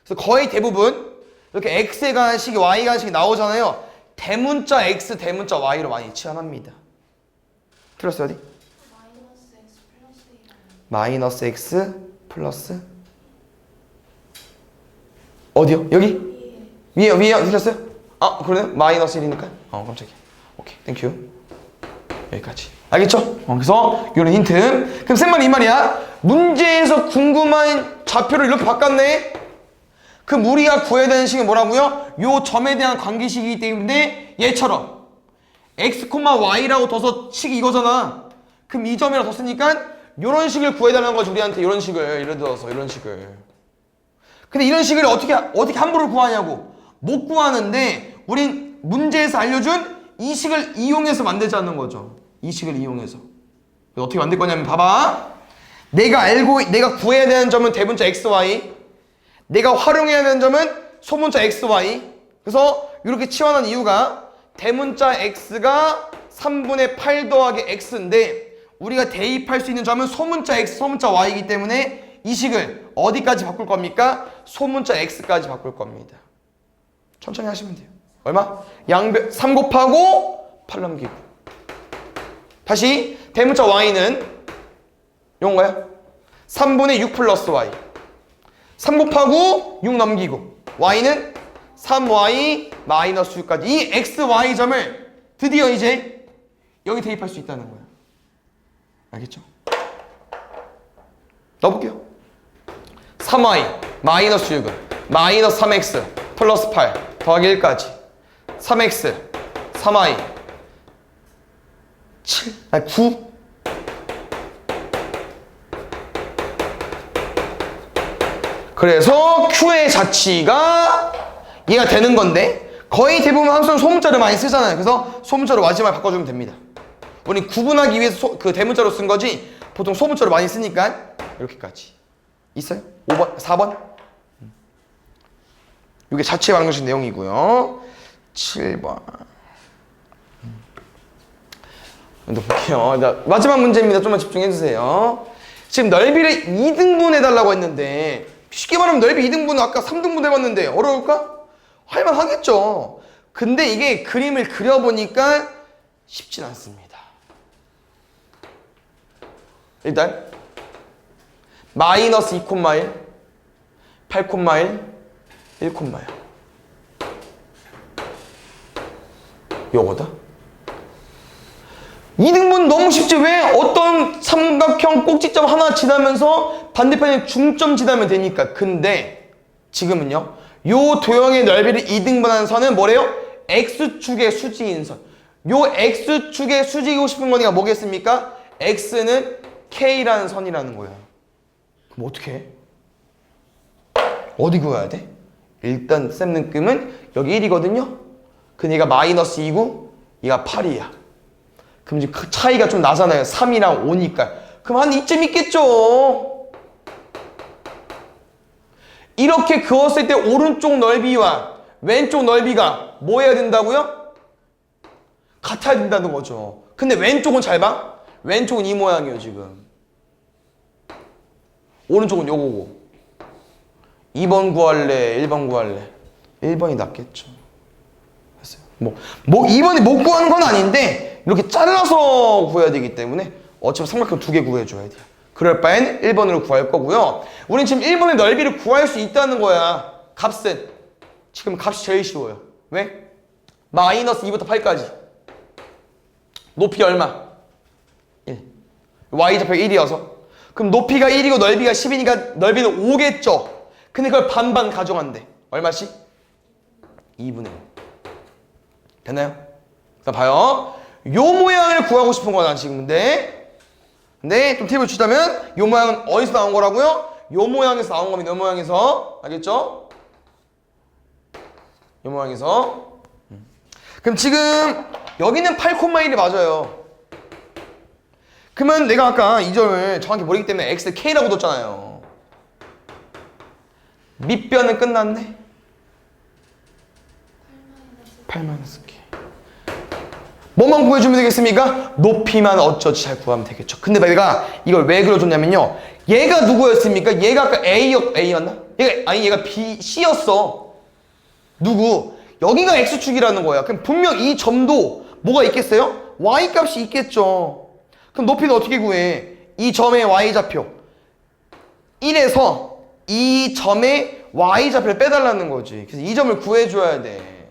Speaker 1: 그래서 거의 대부분 이렇게 x에 관한 식이 y에 관한 식이 나오잖아요. 대문자 x, 대문자 y로 많이 치환합니다. 틀렸어요 어디? 마이너스 x 플러스 어디요? 여기? 위에요? 틀렸어요? 아 그러네? 마이너스 1이니까 깜짝이야. 오케이 땡큐. 여기까지 알겠죠? 그래서 이런 힌트. 그럼 쌤 말이 이 말이야. 문제에서 궁금한 좌표를 이렇게 바꿨네. 그럼 우리가 구해야 되는 식이 뭐라고요? 요 점에 대한 관계식이기 때문에 얘처럼 x, y라고 둬서 식이 이거잖아. 그럼 이 점이라고 뒀으니까 이런 식을 구해달라는 거지. 우리한테 이런 식을 예를 들어서 이런 식을. 근데 이런 식을 어떻게 함부로 구하냐고. 못 구하는데 우린 문제에서 알려준 이 식을 이용해서 만들자는 거죠. 이 식을 이용해서. 어떻게 만들 거냐면 봐봐. 내가 구해야 되는 점은 대문자 xy. 내가 활용해야 되는 점은 소문자 xy. 그래서 이렇게 치환한 이유가 대문자 x가 3분의 8 더하기 x인데 우리가 대입할 수 있는 점은 소문자 x, 소문자 y이기 때문에 이 식을 어디까지 바꿀 겁니까? 소문자 x까지 바꿀 겁니다. 천천히 하시면 돼요. 얼마? 양변 3 곱하고 8 넘기고. 다시 대문자 y는 요건가요? 3분의 6 플러스 y. 3 곱하고 6 넘기고. y는 3y 마이너스 6까지. 이 x, y 점을 드디어 이제 여기 대입할 수 있다는 거예요. 알겠죠? 넣어볼게요. 3y 마이너스 6은 마이너스 3x 플러스 8 더하기 1까지 3x 3y 7 아니 9 그래서 Q의 자치가 얘가 되는 건데 거의 대부분 함수는 소문자를 많이 쓰잖아요. 그래서 소문자로 마지막에 바꿔주면 됩니다. 우리 구분하기 위해서 그 대문자로 쓴 거지 보통 소문자로 많이 쓰니까 이렇게까지 있어요? 5번, 4번? 이게 자체 방정식 내용이고요. 7번 볼게요. 마지막 문제입니다. 좀만 집중해주세요. 지금 넓이를 2등분 해달라고 했는데 쉽게 말하면 넓이 2등분은 아까 3등분 해봤는데 어려울까? 할만하겠죠. 근데 이게 그림을 그려보니까 쉽진 않습니다. 일단 마이너스 2,1 8,1 1,1 요거다. 2등분 너무 쉽지. 왜? 어떤 삼각형 꼭지점 하나 지나면서 반대편에 중점 지나면 되니까. 근데 지금은요 요 도형의 넓이를 2등분하는 선은 뭐래요? X축의 수직인 선. 요 X축의 수직이고 싶은 거니까 뭐겠습니까? X는 K라는 선이라는 거야. 그럼 어떻게 해? 어디 구해야 돼? 일단 쌤 느낌은 여기 1이거든요? 근데 얘가 마이너스 2고 얘가 8이야. 그럼 이제 그 차이가 좀 나잖아요. 3이랑 5니까. 그럼 한 이쯤 있겠죠. 이렇게 그었을 때 오른쪽 넓이와 왼쪽 넓이가 뭐 해야 된다고요? 같아야 된다는 거죠. 근데 왼쪽은 잘 봐. 왼쪽은 이 모양이에요 지금. 오른쪽은 요거고. 2번 구할래? 1번 구할래? 1번이 낫겠죠. 됐어요. 뭐 2번이 못 구하는 건 아닌데 이렇게 잘라서 구해야 되기 때문에 어차피 삼각형 2개 구해줘야 돼요. 그럴 바엔 1번으로 구할 거고요. 우린 지금 1번의 넓이를 구할 수 있다는 거야. 값은. 지금 값이 제일 쉬워요. 왜? 마이너스 2부터 8까지. 높이 얼마? 1. y좌표 1이어서. 그럼 높이가 1이고 넓이가 10이니까 넓이는 5겠죠. 근데 그걸 반반 가져간대. 얼마씩? 2분의 1. 됐나요? 자, 봐요. 요 모양을 구하고 싶은 거야 난 지금. 근데 좀 팁을 주자면 요 모양은 어디서 나온 거라고요? 요 모양에서 나온 겁니다. 요 모양에서. 알겠죠? 요 모양에서. 그럼 지금 여기는 8,1이 맞아요. 그러면 내가 아까 이 점을 정확히 모르기 때문에 x를 k라고 뒀잖아요. 밑변은 끝났네. 8-k. 뭐만 구해주면 되겠습니까? 높이만 어쩌지 잘 구하면 되겠죠. 근데 내가 이걸 왜 그려줬냐면요. 얘가 누구였습니까? 얘가 아까 A였나? 얘가 B, C였어. 누구? 여기가 X축이라는 거야. 그럼 분명 이 점도 뭐가 있겠어요? Y값이 있겠죠. 그럼 높이는 어떻게 구해? 이 점의 Y좌표 1에서 이 점의 Y좌표를 빼달라는 거지. 그래서 이 점을 구해줘야 돼.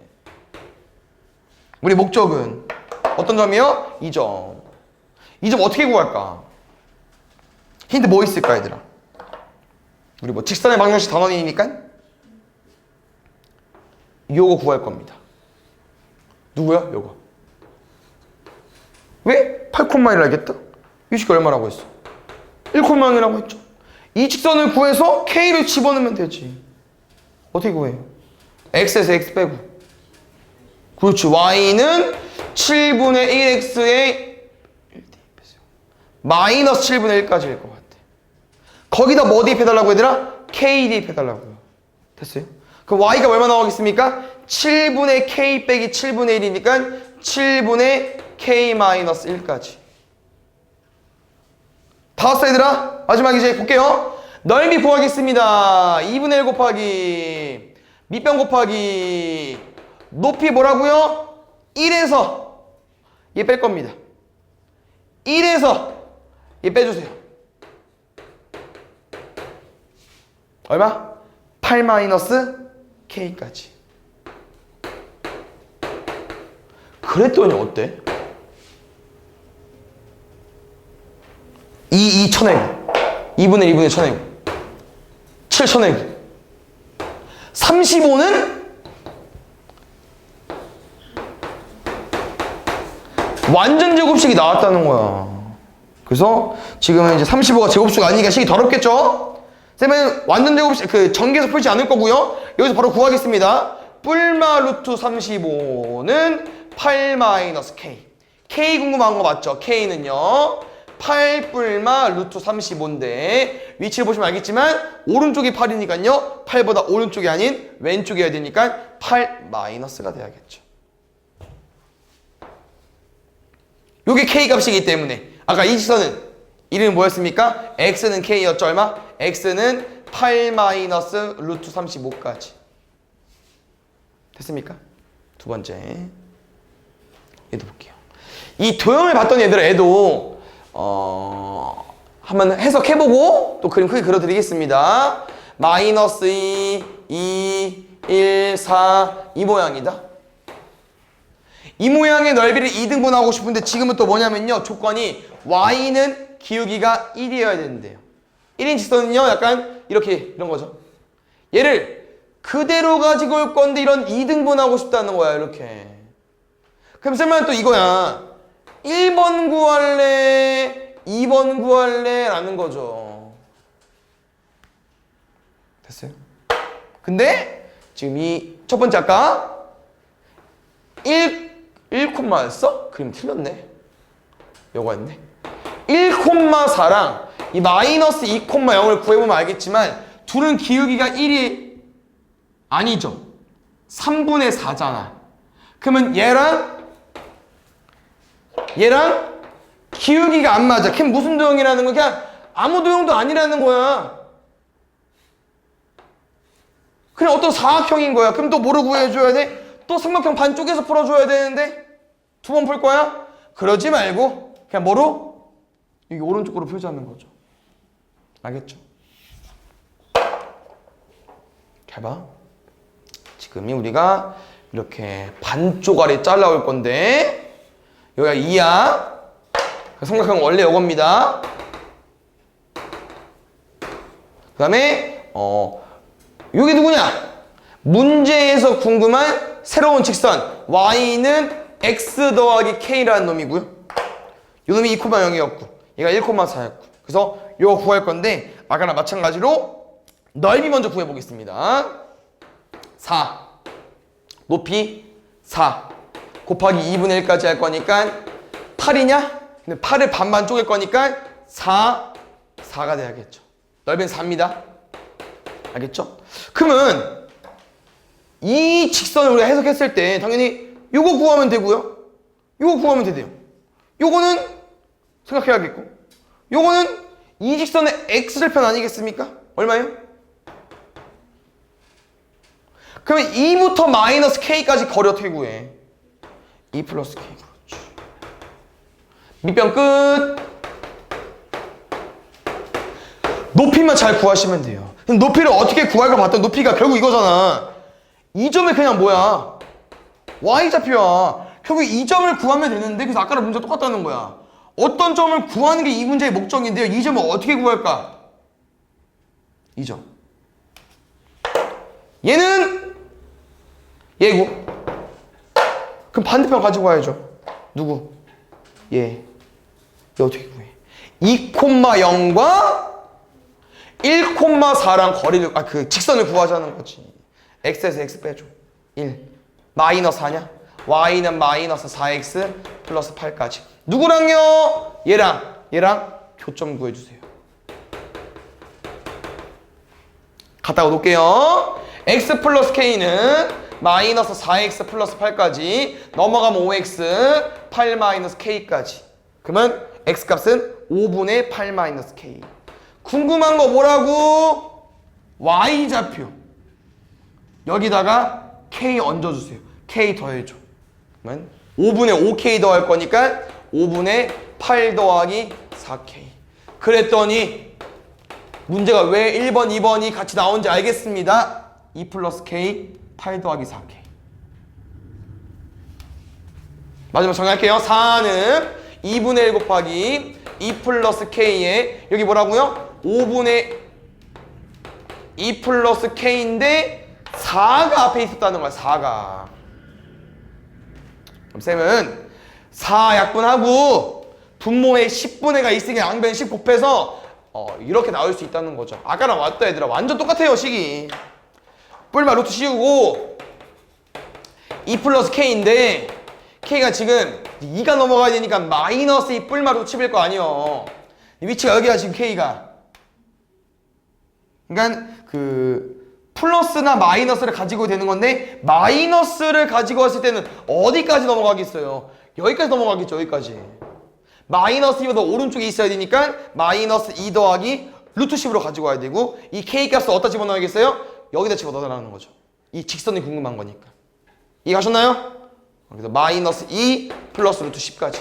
Speaker 1: 우리 목적은 어떤 점이요? 이 점. 이 점 어떻게 구할까? 힌트 뭐 있을까 얘들아? 우리 뭐 직선의 방정식 단원이니까 요거 구할 겁니다. 누구야? 요거. 왜? 8,1을 알겠다? 이 식이 얼마라고 했어? 1,0이라고 했죠. 이 직선을 구해서 K를 집어넣으면 되지. 어떻게 구해요? X에서 X 빼고. 그렇지. Y는 7분의 1X에 마이너스 7분의 1까지일 것 같아. 거기다 뭐 대입해달라고 얘들아? K 대입해달라고요. 됐어요? 그럼 Y가 얼마 나오겠습니까? 7분의 K 빼기 7분의 1이니까 7분의 K 마이너스 1까지. 다 왔어 얘들아? 마지막 이제 볼게요. 넓이 구하겠습니다. 2분의 1 곱하기 밑변 곱하기 높이 뭐라고요? 1에서 얘 뺄 겁니다. 1에서 얘 빼주세요. 얼마? 8 마이너스 K까지. 그랬더니 어때? 2 쳐내고 2분의 2분의 쳐내고 7 쳐내고 35는 완전 제곱식이 나왔다는 거야. 그래서 지금은 이제 35가 제곱수가 아니니까 식이 더럽겠죠? 쌤은 완전 제곱식 그 전개해서 풀지 않을 거고요. 여기서 바로 구하겠습니다. 뿔마 루트 35는 8 마이너스 K. K 궁금한 거 맞죠? K는요 8 뿔마 루트 35인데 위치를 보시면 알겠지만 오른쪽이 8이니까요 8보다 오른쪽이 아닌 왼쪽이어야 되니까 8 마이너스가 돼야겠죠. 요게 K 값이기 때문에 아까 이 직선은 이름이 뭐였습니까? X는 K였죠. 얼마? X는 8 마이너스 루트 35까지. 됐습니까? 두 번째 얘도 볼게요. 이 도형을 봤던 얘들은 애도 한번 해석해보고 또 그림 크게 그려드리겠습니다. 마이너스 2, 1, 4 이 모양이다. 이 모양의 넓이를 2등분하고 싶은데 지금은 또 뭐냐면요. 조건이 Y는 기울기가 1이어야 되는데요. 1인 직선은요. 약간 이렇게 이런 거죠. 얘를 그대로 가지고 올 건데 이런 2등분하고 싶다는 거야. 이렇게. 그럼 설마 또 이거야. 1번 구할래? 2번 구할래? 라는 거죠. 됐어요? 근데 지금 이 첫 번째 아까 1콤마였어? 그림 틀렸네. 요거 했네. 1,4랑 이 마이너스 2,0을 구해보면 알겠지만 둘은 기울기가 1이 아니죠. 3분의 4잖아. 그러면 얘랑 기울기가 안 맞아. 걔 무슨 도형이라는 거야? 그냥 아무 도형도 아니라는 거야. 그냥 어떤 사각형인 거야. 그럼 또 뭐를 구해줘야 돼? 또 삼각형 반쪽에서 풀어줘야 되는데 두 번 풀 거야? 그러지 말고 그냥 뭐로? 여기 오른쪽으로 풀자는 거죠. 알겠죠? 잘 봐. 지금이 우리가 이렇게 반쪽알이 잘라올 건데 여기가 2야. 삼각형 원래 이겁니다. 그 다음에 이게 누구냐? 문제에서 궁금한 새로운 직선 Y는 x 더하기 k라는 놈이고요. 이 놈이 2,0이었고 얘가 1,4였고 그래서 이거 구할 건데 아까랑 마찬가지로 넓이 먼저 구해보겠습니다. 4 높이 4 곱하기 2분의 1까지 할 거니까 8이냐? 근데 8을 반만 쪼갤 거니까 4가 돼야겠죠. 넓이는 4입니다. 알겠죠? 그러면 이 직선을 우리가 해석했을 때 당연히 요거 구하면 되고요. 요거 구하면 되대요. 요거는 생각해야겠고 요거는 이 직선의 x절편 아니겠습니까? 얼마예요? 그러면 2부터 마이너스 k까지 거리 어떻게 구해? 2 플러스 k. 그렇지. 밑변 끝. 높이만 잘 구하시면 돼요. 그럼 높이를 어떻게 구할까 봤더니 높이가 결국 이거잖아. 이 점이 그냥 뭐야? y좌표야. 결국 이 점을 구하면 되는데 그래서 아까랑 문제가 똑같다는 거야. 어떤 점을 구하는 게 이 문제의 목적인데요. 이 점을 어떻게 구할까? 이 점. 얘는 얘고. 그럼 반대편 가지고 와야죠. 누구? 얘. 얘 어떻게 구해? 2,0과 1,4랑 거리를 그 직선을 구하자는 거지. x에서 x 빼줘. 1. 마이너스 4냐? y는 마이너스 4x 플러스 8까지. 누구랑요? 얘랑 교점 구해주세요. 갖다가 놓을게요. x 플러스 k는 마이너스 4x 플러스 8까지 넘어가면 5x 8 마이너스 k까지. 그러면 x 값은 5분의 8 마이너스 k. 궁금한 거 뭐라고? y좌표. 여기다가 k 얹어주세요. k 더해줘. 그러면 5분의 5k 더할 거니까 5분의 8 더하기 4k. 그랬더니 문제가 왜 1번, 2번이 같이 나온지 알겠습니다. 2 플러스 k 8 더하기 4k. 마지막 정리할게요. 4는 2분의 1 곱하기 2 플러스 k에 여기 뭐라고요? 5분의 2 플러스 k인데 4가 앞에 있었다는 거야. 4가. 그럼 쌤은 4 약분하고 분모에 10분의 가 있으니까 양변 10 곱해서 이렇게 나올 수 있다는 거죠. 아까랑 왔다 얘들아. 완전 똑같아요 식이. 뿔마 루트 씌우고 2 플러스 k인데 k가 지금 2가 넘어가야 되니까 마이너스 2 뿔마 루트 10일 거 아니에요. 위치가 여기야 지금 k가. 그러니까 플러스나 마이너스를 가지고 되는 건데 마이너스를 가지고 왔을 때는 어디까지 넘어가겠어요? 여기까지 넘어가겠죠. 여기까지. 마이너스 2보다 오른쪽에 있어야 되니까 마이너스 2 더하기 루트 10으로 가지고 와야 되고 이 k 값을 어디다 집어넣어야겠어요? 여기다 집어넣으라는 거죠. 이 직선이 궁금한 거니까. 이해가셨나요? 그래서 마이너스 2 플러스 루트 10까지.